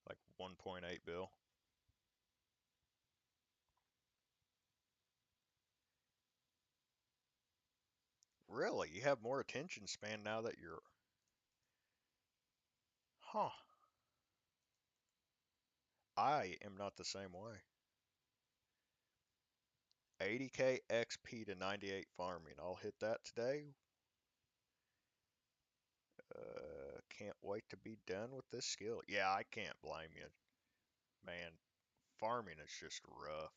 like 1.8 bill. Really? You have more attention span now that you're. Huh. I am not the same way. 80k XP to 98 farming. I'll hit that today. can't wait to be done with this skill. Yeah, I can't blame you, man. Farming is just rough.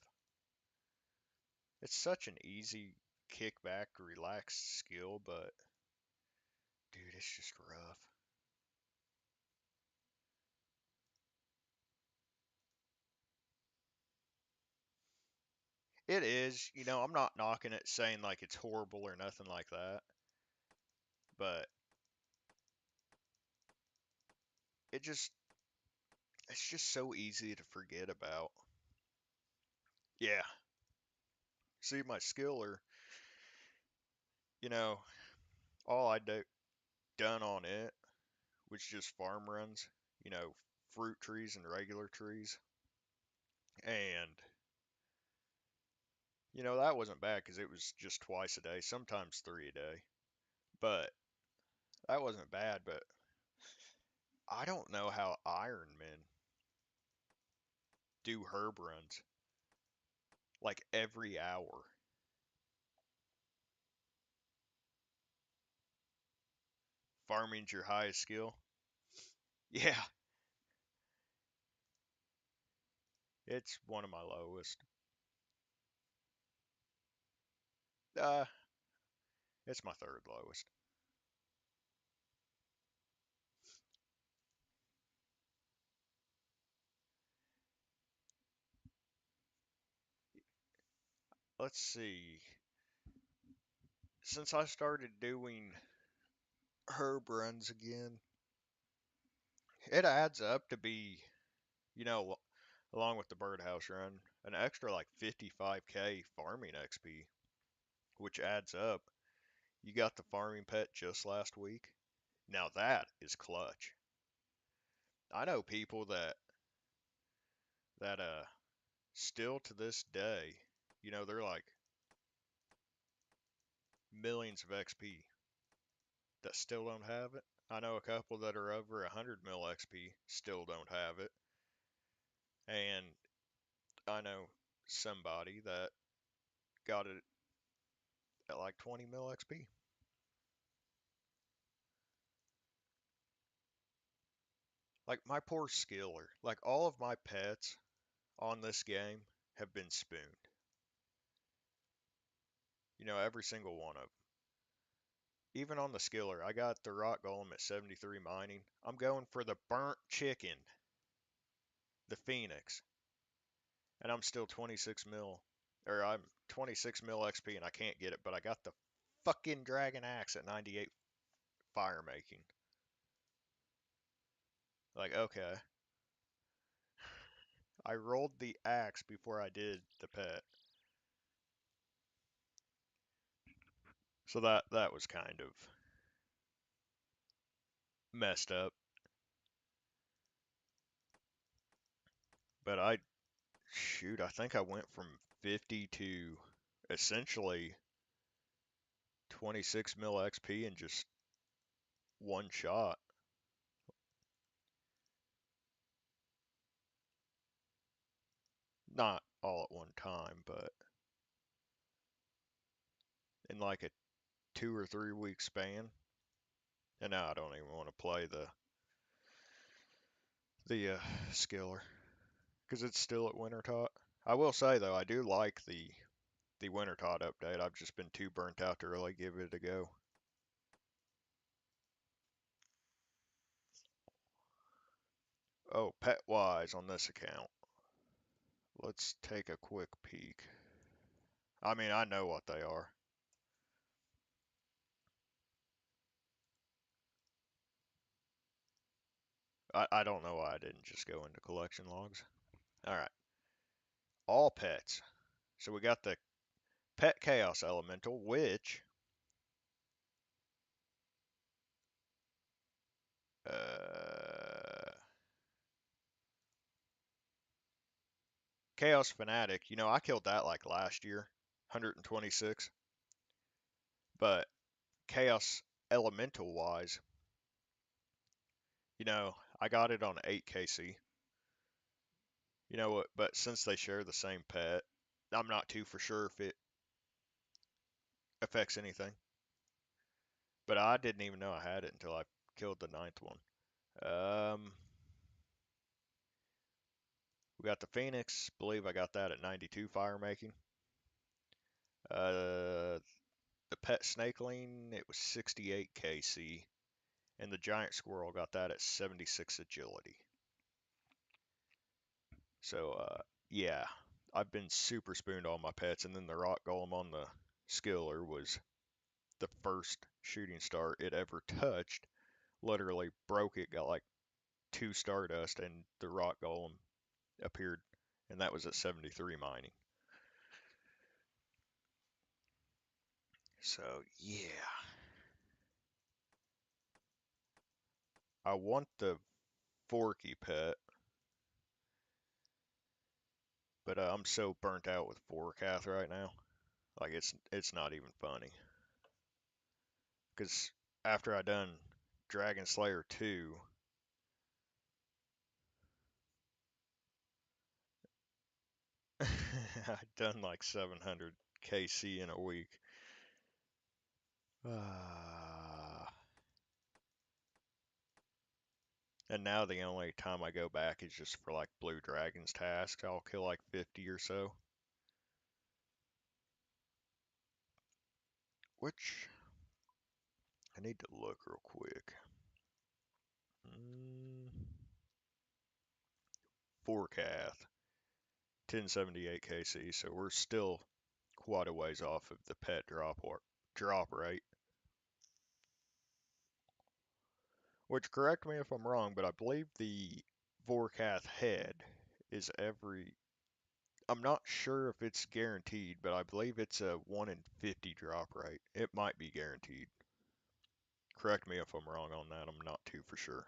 It's such an easy kickback, relaxed skill, but dude, it's just rough. It is, I'm not knocking it saying like it's horrible or nothing like that, but it just it's just so easy to forget about. Yeah. See, my skiller, you know, all I done on it was just farm runs, you know, fruit trees and regular trees. And, that wasn't bad because it was just twice a day, sometimes three a day. But that wasn't bad. But I don't know how Ironmen do herb runs like every hour. Farming's your highest skill. Yeah, it's one of my lowest. Uh, it's my third lowest. Let's see. Since I started doing herb runs again, it adds up to be, you know, along with the birdhouse run, an extra like 55k farming XP, which adds up. You got the farming pet just last week. Now that is clutch. I know people that still to this day, they're like millions of XP that still don't have it. I know a couple that are over 100 mil XP still don't have it. And I know somebody that got it at like 20 mil XP. Like my poor skiller, like all of my pets on this game have been spooned. Every single one of them. Even on the skiller, I got the rock golem at 73 mining. I'm going for the burnt chicken, the phoenix, and I'm still 26 mil, or I'm 26 mil XP and I can't get it, but I got the fucking dragon axe at 98 fire making. Like, okay, I rolled the axe before I did the pet. So that was kind of messed up. But I think I went from 50 to essentially 26 mil XP in just one shot. Not all at one time, but in like a 2 or 3 week span. And now I don't even want to play the skiller because it's still at winter tot. I will say though, I do like the winter tot update. I've just been too burnt out to really give it a go. Oh, pet wise on this account. Let's take a quick peek. I mean, I know what they are. I don't know why I didn't just go into collection logs. All right, all pets. So we got the pet chaos elemental, which uh, chaos fanatic. I killed that like last year, 126. But chaos elemental wise, I got it on 8KC. You know what? But since they share the same pet, I'm not too for sure if it affects anything. But I didn't even know I had it until I killed the ninth one. Um, we got the Phoenix. Believe I got that at 92 fire making. The pet snakeling, it was 68 KC, and the giant squirrel got that at 76 agility. So yeah, I've been super spooned on my pets, and then the rock golem on the skiller was the first shooting star it ever touched. Literally broke it, got like two stardust, and the rock golem appeared, and that was at 73 mining. So yeah, I want the Forky pet, but I'm so burnt out with Forecath right now. Like it's not even funny. Cause after I done Dragon Slayer 2, I done like 700 KC in a week. And now the only time I go back is just for like Blue Dragons tasks. I'll kill like 50 or so. Which I need to look real quick. Mm, Forecath, 1078 KC, so we're still quite a ways off of the pet drop rate. Which, correct me if I'm wrong, but I believe the Vorkath head is every. I'm not sure if it's guaranteed, but I believe it's a 1 in 50 drop rate. It might be guaranteed. Correct me if I'm wrong on that. I'm not too for sure.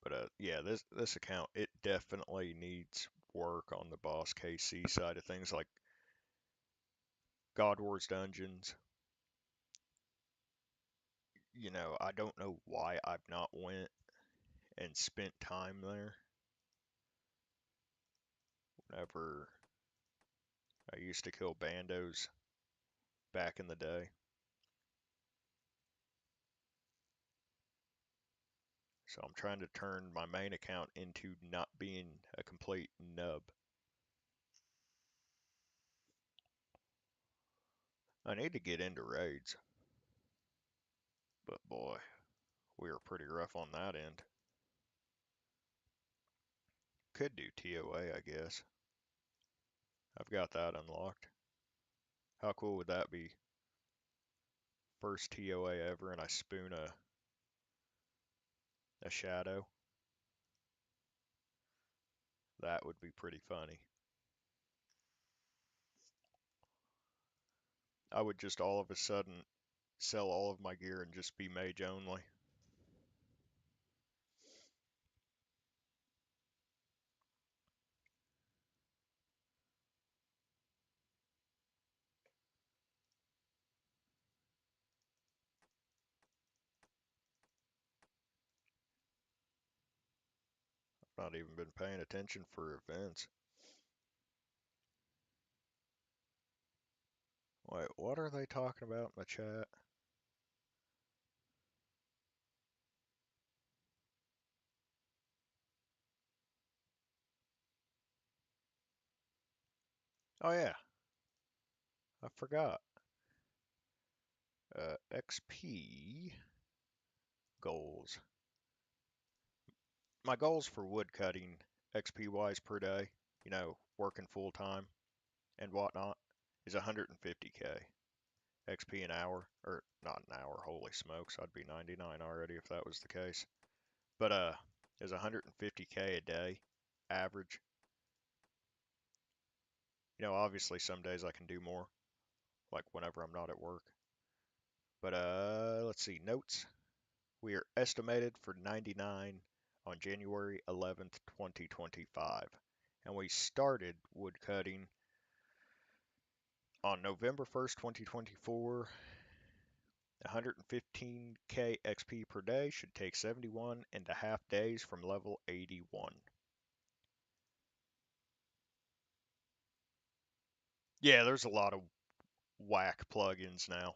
But yeah, this account it definitely needs work on the boss KC side of things, like God Wars dungeons. I don't know why I've not went and spent time there whenever I used to kill bandos back in the day. So I'm trying to turn my main account into not being a complete nub. I need to get into raids, but boy, we are pretty rough on that end. Could do TOA, I guess. I've got that unlocked. How cool would that be? First TOA ever, and I spoon a shadow. That would be pretty funny. I would just all of a sudden sell all of my gear and just be mage only. I've not even been paying attention for events. Wait, what are they talking about in the chat? Oh yeah, I forgot. XP goals. My goals for woodcutting, XP wise per day, working full time and whatnot, is 150k. XP an hour, or not an hour, holy smokes, I'd be 99 already if that was the case. But is 150k a day average. Obviously some days I can do more, like whenever I'm not at work. But let's see, notes. We are estimated for 99 on January 11th, 2025. And we started woodcutting on November 1st, 2024. 115k XP per day should take 71 and a half days from level 81. Yeah, there's a lot of whack plugins now.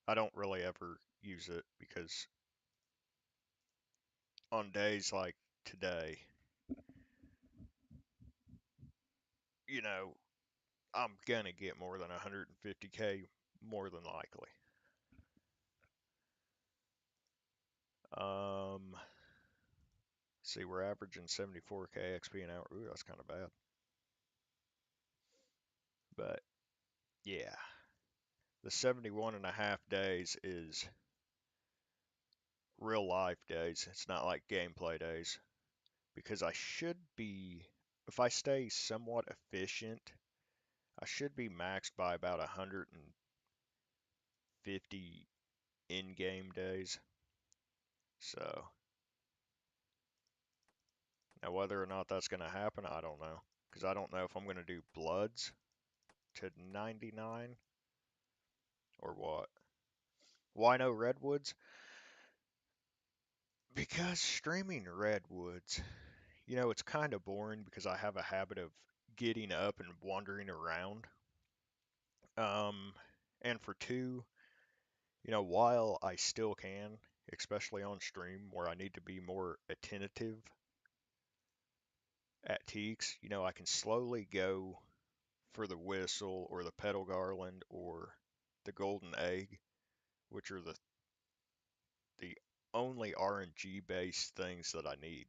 I don't really ever use it because on days like today, you know, I'm gonna get more than 150k more than likely. Um, see, we're averaging 74k XP an hour. Ooh, that's kind of bad. But yeah, the 71 and a half days is real life days. It's not like gameplay days because I should be, if I stay somewhat efficient, I should be maxed by about 150 in-game days. So now whether or not that's going to happen, I don't know. Because I don't know if I'm going to do Bloods to 99 or what. Why no Redwoods? Because streaming Redwoods, it's kind of boring because I have a habit of getting up and wandering around. Um, and for two, while I still can, especially on stream where I need to be more attentive at Teaks, I can slowly go for the whistle or the petal garland or the golden egg, which are the only RNG based things that I need.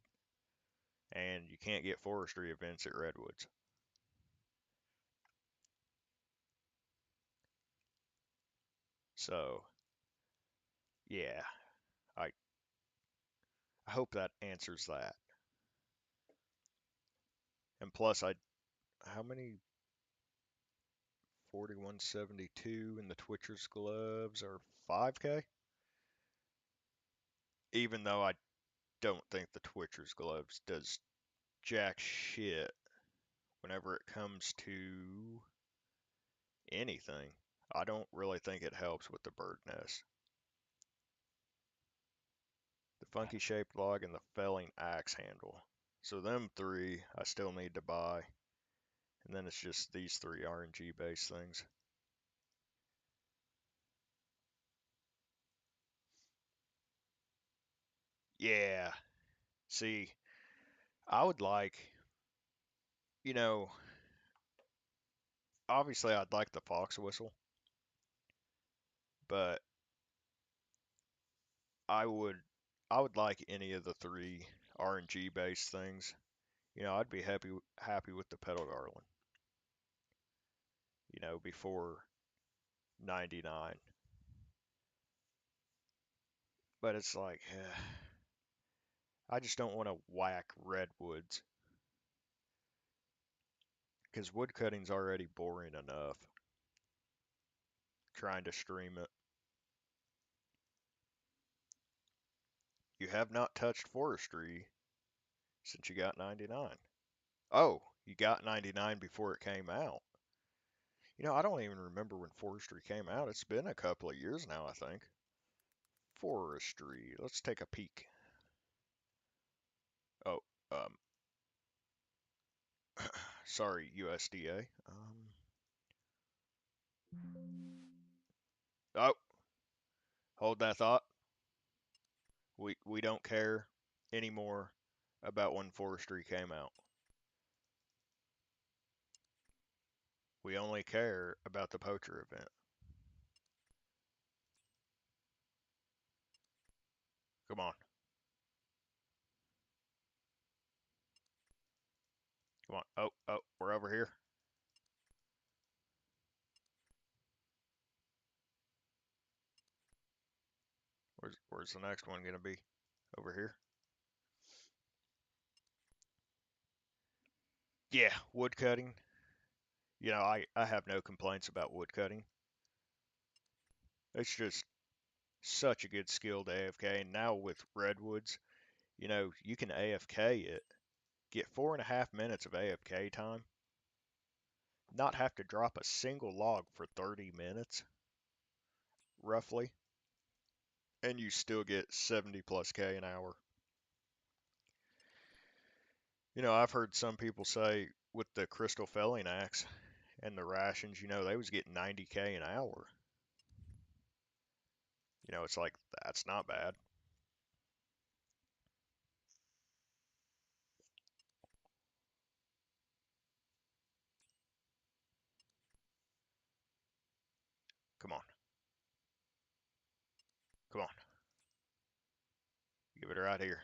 And you can't get forestry events at Redwoods. So, yeah, I hope that answers that. And plus, how many 4172 in the Twitcher's gloves are 5K? Even though I don't think the Twitcher's gloves does jack shit whenever it comes to anything. I don't really think it helps with the bird nest. The funky shaped log and the felling axe handle. So them three I still need to buy. And then it's just these three RNG based things. Yeah. See, I would like, you know, obviously I'd like the fox whistle, but I would I would like any of the three RNG based things. I'd be happy with the petal garland, before 99. But it's like I just don't want to whack redwoods because woodcutting's already boring enough trying to stream it. You have not touched forestry since you got 99. Oh, you got 99 before it came out. I don't even remember when forestry came out. It's been a couple of years now, I think. Forestry. Let's take a peek. Oh, um, sorry, USDA. Oh, hold that thought. We don't care anymore about when forestry came out. We only care about the poacher event. Come on, come on. Oh, oh, we're over here. Where's the next one gonna be? Over here. Yeah, woodcutting. I have no complaints about woodcutting. It's just such a good skill to AFK. And now with redwoods, you can AFK it, get 4.5 minutes of AFK time, not have to drop a single log for 30 minutes, roughly, and you still get 70 plus K an hour. I've heard some people say with the crystal felling axe and the rations, they was getting 90K an hour. It's like, that's not bad. Come on. Come on. Give it right here.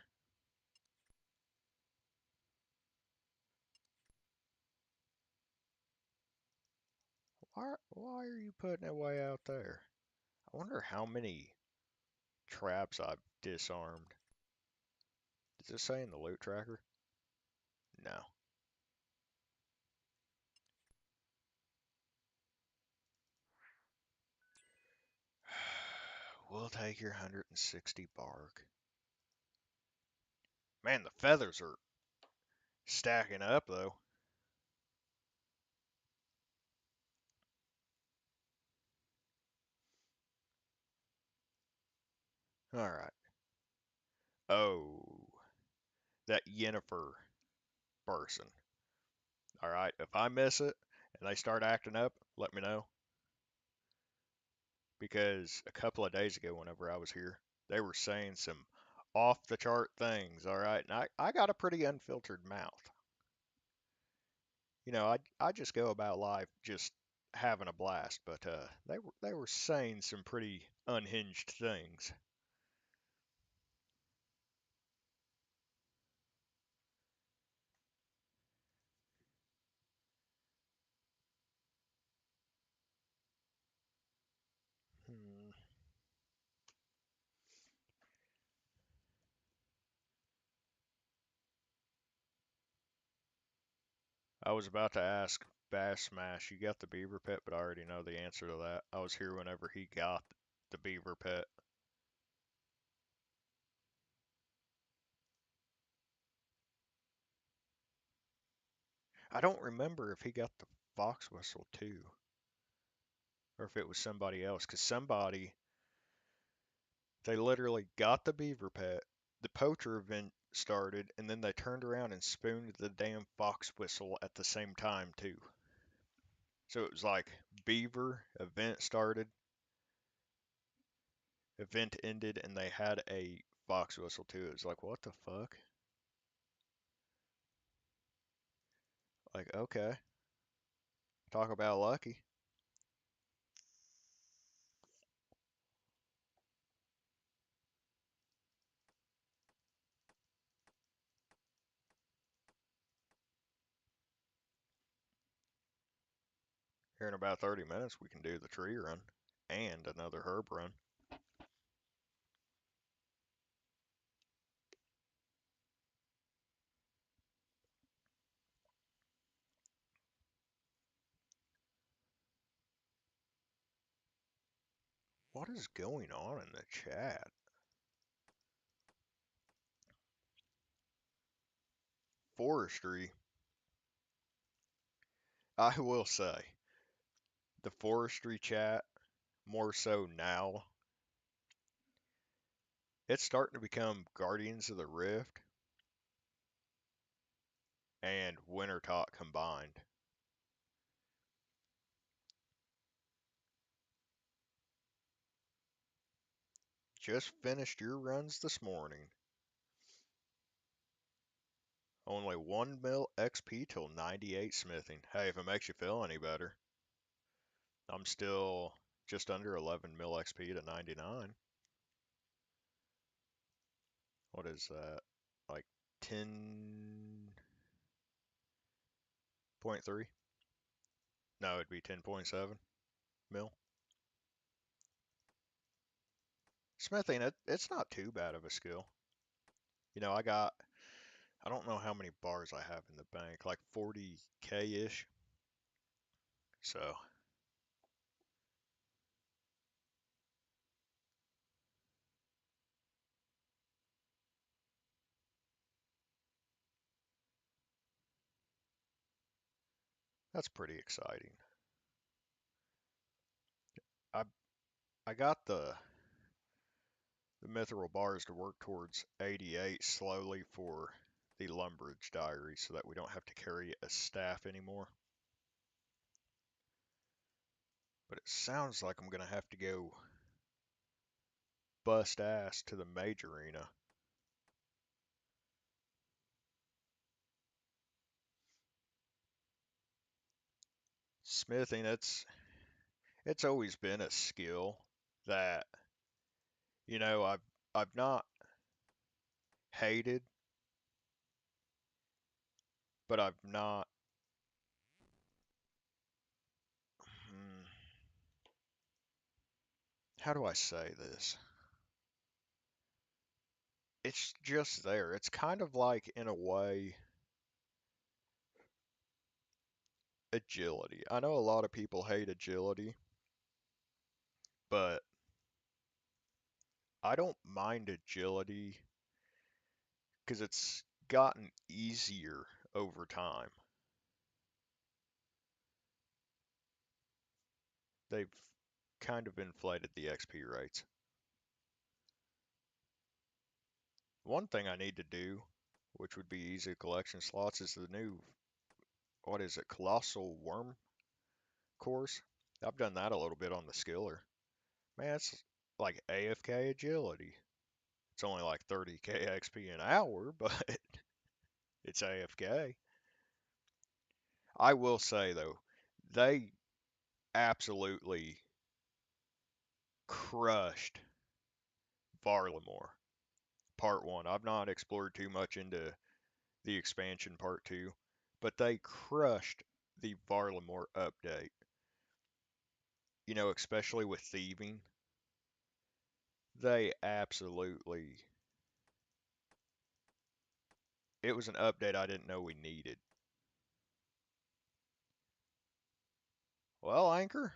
Why are you putting it way out there? I wonder how many traps I've disarmed. Does it say in the loot tracker? No. We'll take your 160 bark. Man, the feathers are stacking up though. Alright. Oh, that Yennefer person. Alright, if I miss it and they start acting up, let me know. Because a couple of days ago, whenever I was here, they were saying some off the chart things, alright? And I got a pretty unfiltered mouth. I just go about life just having a blast, but they were saying some pretty unhinged things. Hmm. I was about to ask Bass Smash, you got the beaver pet, but I already know the answer to that. I was here whenever he got the beaver pet. I don't remember if he got the fox whistle too, or if it was somebody else, because they literally got the beaver pet, the poacher event started, and then they turned around and spooned the damn fox whistle at the same time too. So it was like beaver event started, event ended, and they had a fox whistle too. It was like, what the fuck? Like, okay, talk about lucky. Here in about 30 minutes, we can do the tree run and another herb run. What is going on in the chat? Forestry. I will say, the forestry chat, more so now, it's starting to become Guardians of the Rift and Winter Talk combined. Just finished your runs this morning. Only 1 mil XP till 98 smithing. Hey, if it makes you feel any better, I'm still just under 11 mil XP to 99. What is that? Like 10.3? No, it'd be 10.7 mil. Smithing, it's not too bad of a skill. I don't know how many bars I have in the bank, like 40K-ish. So that's pretty exciting. I I got the mithril bars to work towards 88 slowly for the Lumbridge diary so that we don't have to carry a staff anymore. But it sounds like I'm gonna have to go bust ass to the mage arena. Smithing, it's always been a skill that, I've not hated, but I've not hmm, how do I say this? It's just there. It's kind of like, in a way, agility. I know a lot of people hate agility, but I don't mind agility because it's gotten easier over time. They've kind of inflated the XP rates. One thing I need to do, which would be easy collection slots, is the new, what is it, Colossal Worm course. I've done that a little bit on the skiller. Man, it's like AFK agility. It's only like 30k XP an hour, but it's AFK. I will say though, they absolutely crushed Varlamore Part 1. I've not explored too much into the expansion Part 2, but they crushed the Varlamore update. Especially with thieving. They absolutely. It was an update I didn't know we needed. Well, Anchor,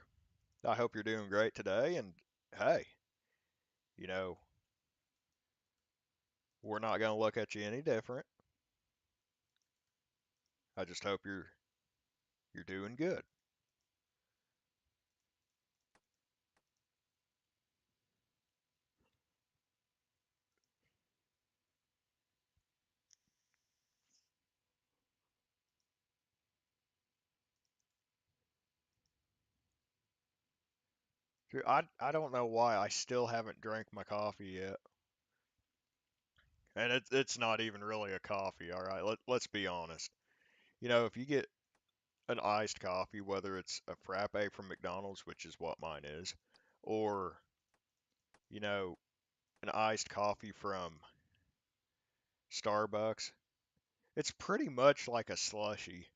I hope you're doing great today. And hey, you know, we're not going to look at you any different. I just hope you're doing good. Dude, I don't know why I still haven't drank my coffee yet. And it's not even really a coffee, all right? Let's be honest. If you get an iced coffee, whether it's a frappe from McDonald's, which is what mine is, or, you know, an iced coffee from Starbucks, it's pretty much like a slushy.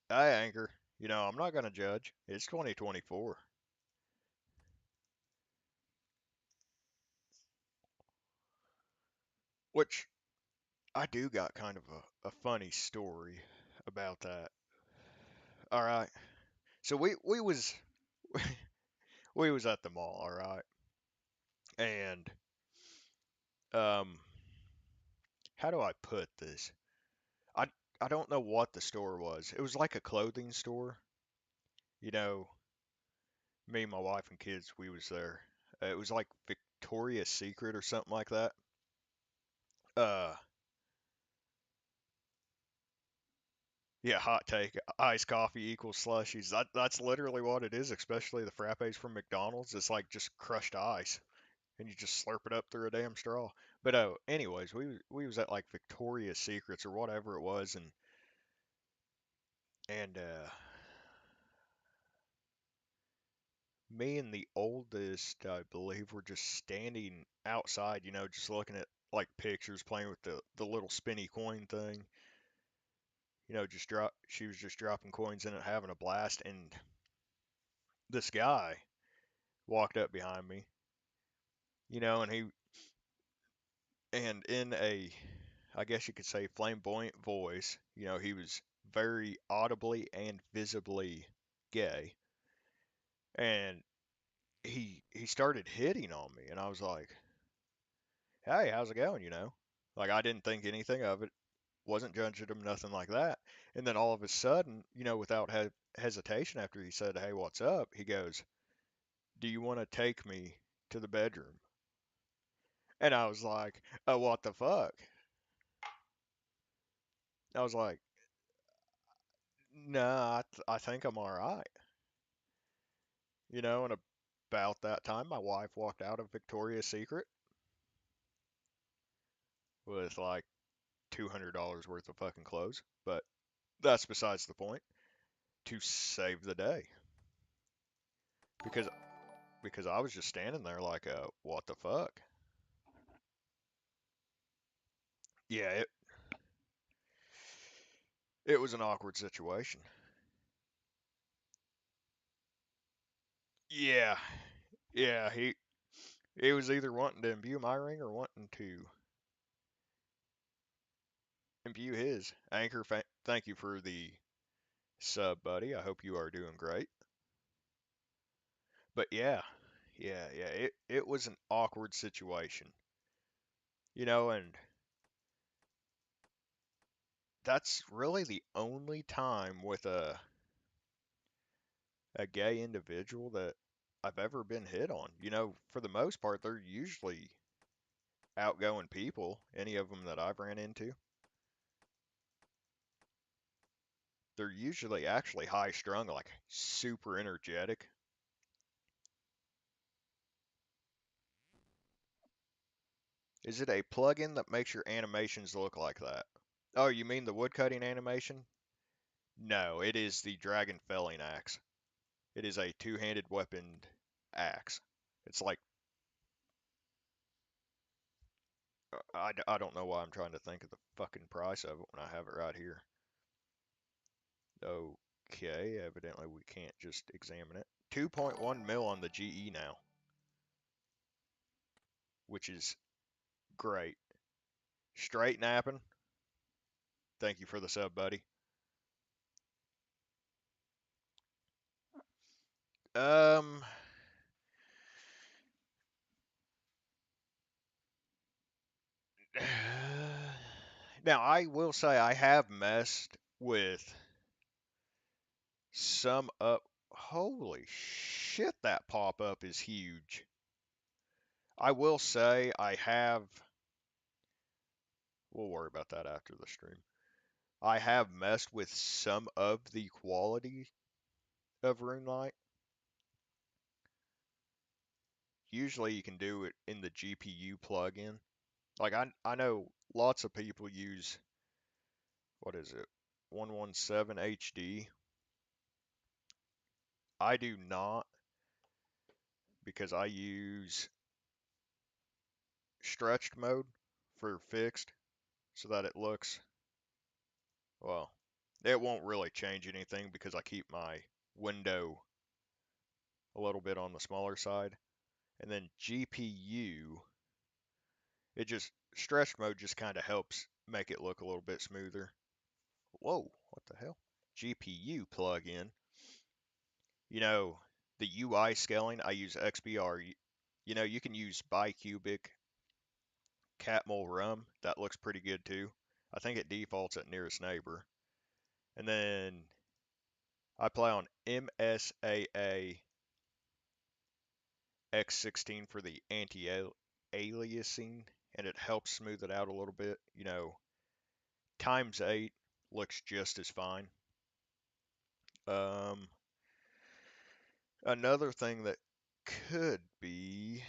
Hey, Anchor, I'm not going to judge. It's 2024. Which I do got kind of a funny story about that. All right. So we was we was at the mall, all right? And um how do I put this? I I don't know what the store was. It was like a clothing store. You know, Me, my wife, and kids, we was there. It was like Victoria's Secret or something like that. Uh, yeah, hot take. Iced coffee equals slushies. That's literally what it is, especially the frappes from McDonald's. It's like just crushed ice, and you just slurp it up through a damn straw. But anyways, we was at like Victoria's Secrets or whatever it was, and me and the oldest, I believe, were just standing outside, just looking at like pictures, playing with the little spinny coin thing. Just drop. She was just dropping coins in it, having a blast, and this guy walked up behind me, and in a, I guess you could say, flamboyant voice, he was very audibly and visibly gay, and he started hitting on me, and I was like, "Hey, how's it going?" Like I didn't think anything of it, wasn't judging him, nothing like that. And then all of a sudden, without hesitation, after he said, "Hey, what's up?" he goes, "Do you want to take me to the bedroom?" And I was like, "Oh, what the fuck?" I was like, "Nah, I think I'm all right." And about that time, my wife walked out of Victoria's Secret with like $200 worth of fucking clothes, but that's besides the point. To save the day, because I was just standing there like, what the fuck? Yeah, it was an awkward situation. Yeah, yeah, he was either wanting to imbue my ring or wanting to imbue his. Anchor, thank you for the sub, buddy. I hope you are doing great. But yeah, it was an awkward situation, and that's really the only time with a gay individual that I've ever been hit on. For the most part, they're usually outgoing people, any of them that I've ran into. They're usually actually high strung, like super energetic. Is it a plugin that makes your animations look like that? Oh, you mean the woodcutting animation? No, it is the dragon felling axe. It is a two-handed weaponed axe. It's like I don't know why I'm trying to think of the fucking price of it when I have it right here. Okay, evidently we can't just examine it. 2.1 mil on the GE now, which is great. Straight napping. Thank you for the sub, buddy. Um, now I will say I have messed with some up. Holy shit, that pop up is huge. I will say I have. We'll worry about that after the stream. I have messed with some of the quality of RuneLight. Usually you can do it in the GPU plugin. Like I know lots of people use, what is it? 117 HD. I do not, because I use stretched mode for fixed so that it looks, well, it won't really change anything because I keep my window a little bit on the smaller side. And then GPU, it just, stretched mode just kind of helps make it look a little bit smoother. Whoa, what the hell? GPU plugin. The UI scaling, I use XBR. You can use bicubic catmull rum. That looks pretty good too. I think it defaults at nearest neighbor. And then I play on MSAA X16 for the anti-aliasing, and it helps smooth it out a little bit. Times 8 looks just as fine. Um, Another thing that could be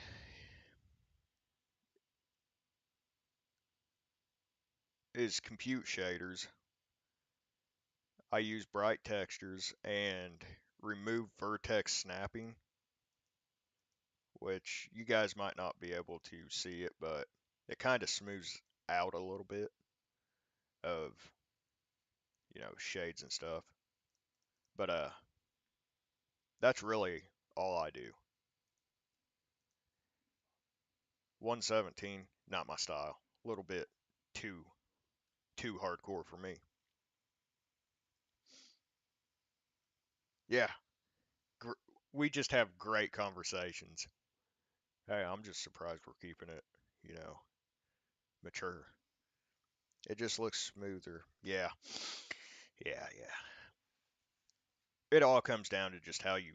is compute shaders. I use bright textures and remove vertex snapping, which you guys might not be able to see it, but it kind of smooths out a little bit of, shades and stuff. But that's really all I do. 117, not my style. A little bit too too hardcore for me. Yeah, gr- we just have great conversations. Hey, I'm just surprised we're keeping it, you know, mature. It just looks smoother. Yeah. Yeah. It all comes down to just how you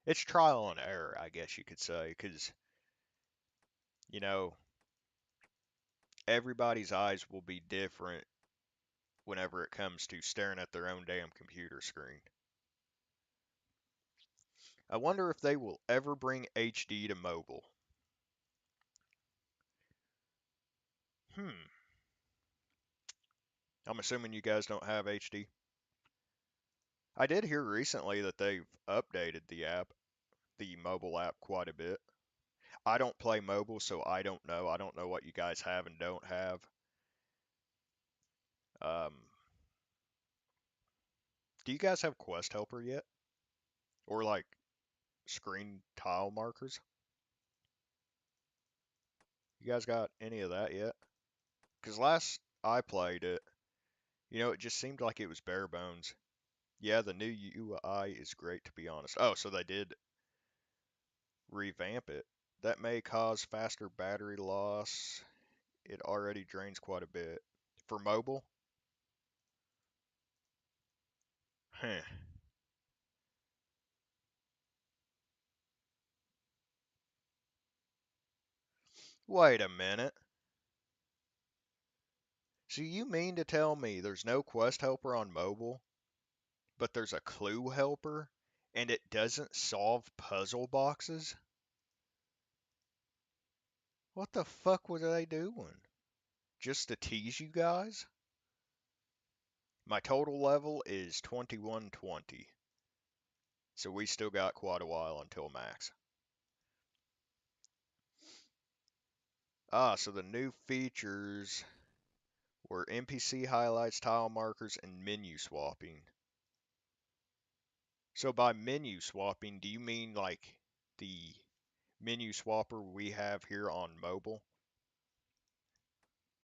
it's trial and error, I guess you could say, cuz you know, everybody's eyes will be different whenever it comes to staring at their own damn computer screen. I wonder if they will ever bring HD to mobile. Hmm. I'm assuming you guys don't have HD. I did hear recently that they've updated the mobile app, quite a bit. I don't play mobile, so I don't know. I don't know what you guys have and don't have. Um, do you guys have Quest Helper yet? Or like screen tile markers? You guys got any of that yet? Because last I played it, it just seemed like it was bare bones. Yeah, the new UI is great, to be honest. Oh, so they did revamp it. That may cause faster battery loss. It already drains quite a bit. For mobile? Huh. Wait a minute. So you mean to tell me there's no quest helper on mobile, but there's a clue helper, and it doesn't solve puzzle boxes? What the fuck were they doing? Just to tease you guys? My total level is 2120, so we still got quite a while until max. So the new features were NPC highlights, tile markers, and menu swapping. So by menu swapping, do you mean like the menu swapper we have here on mobile?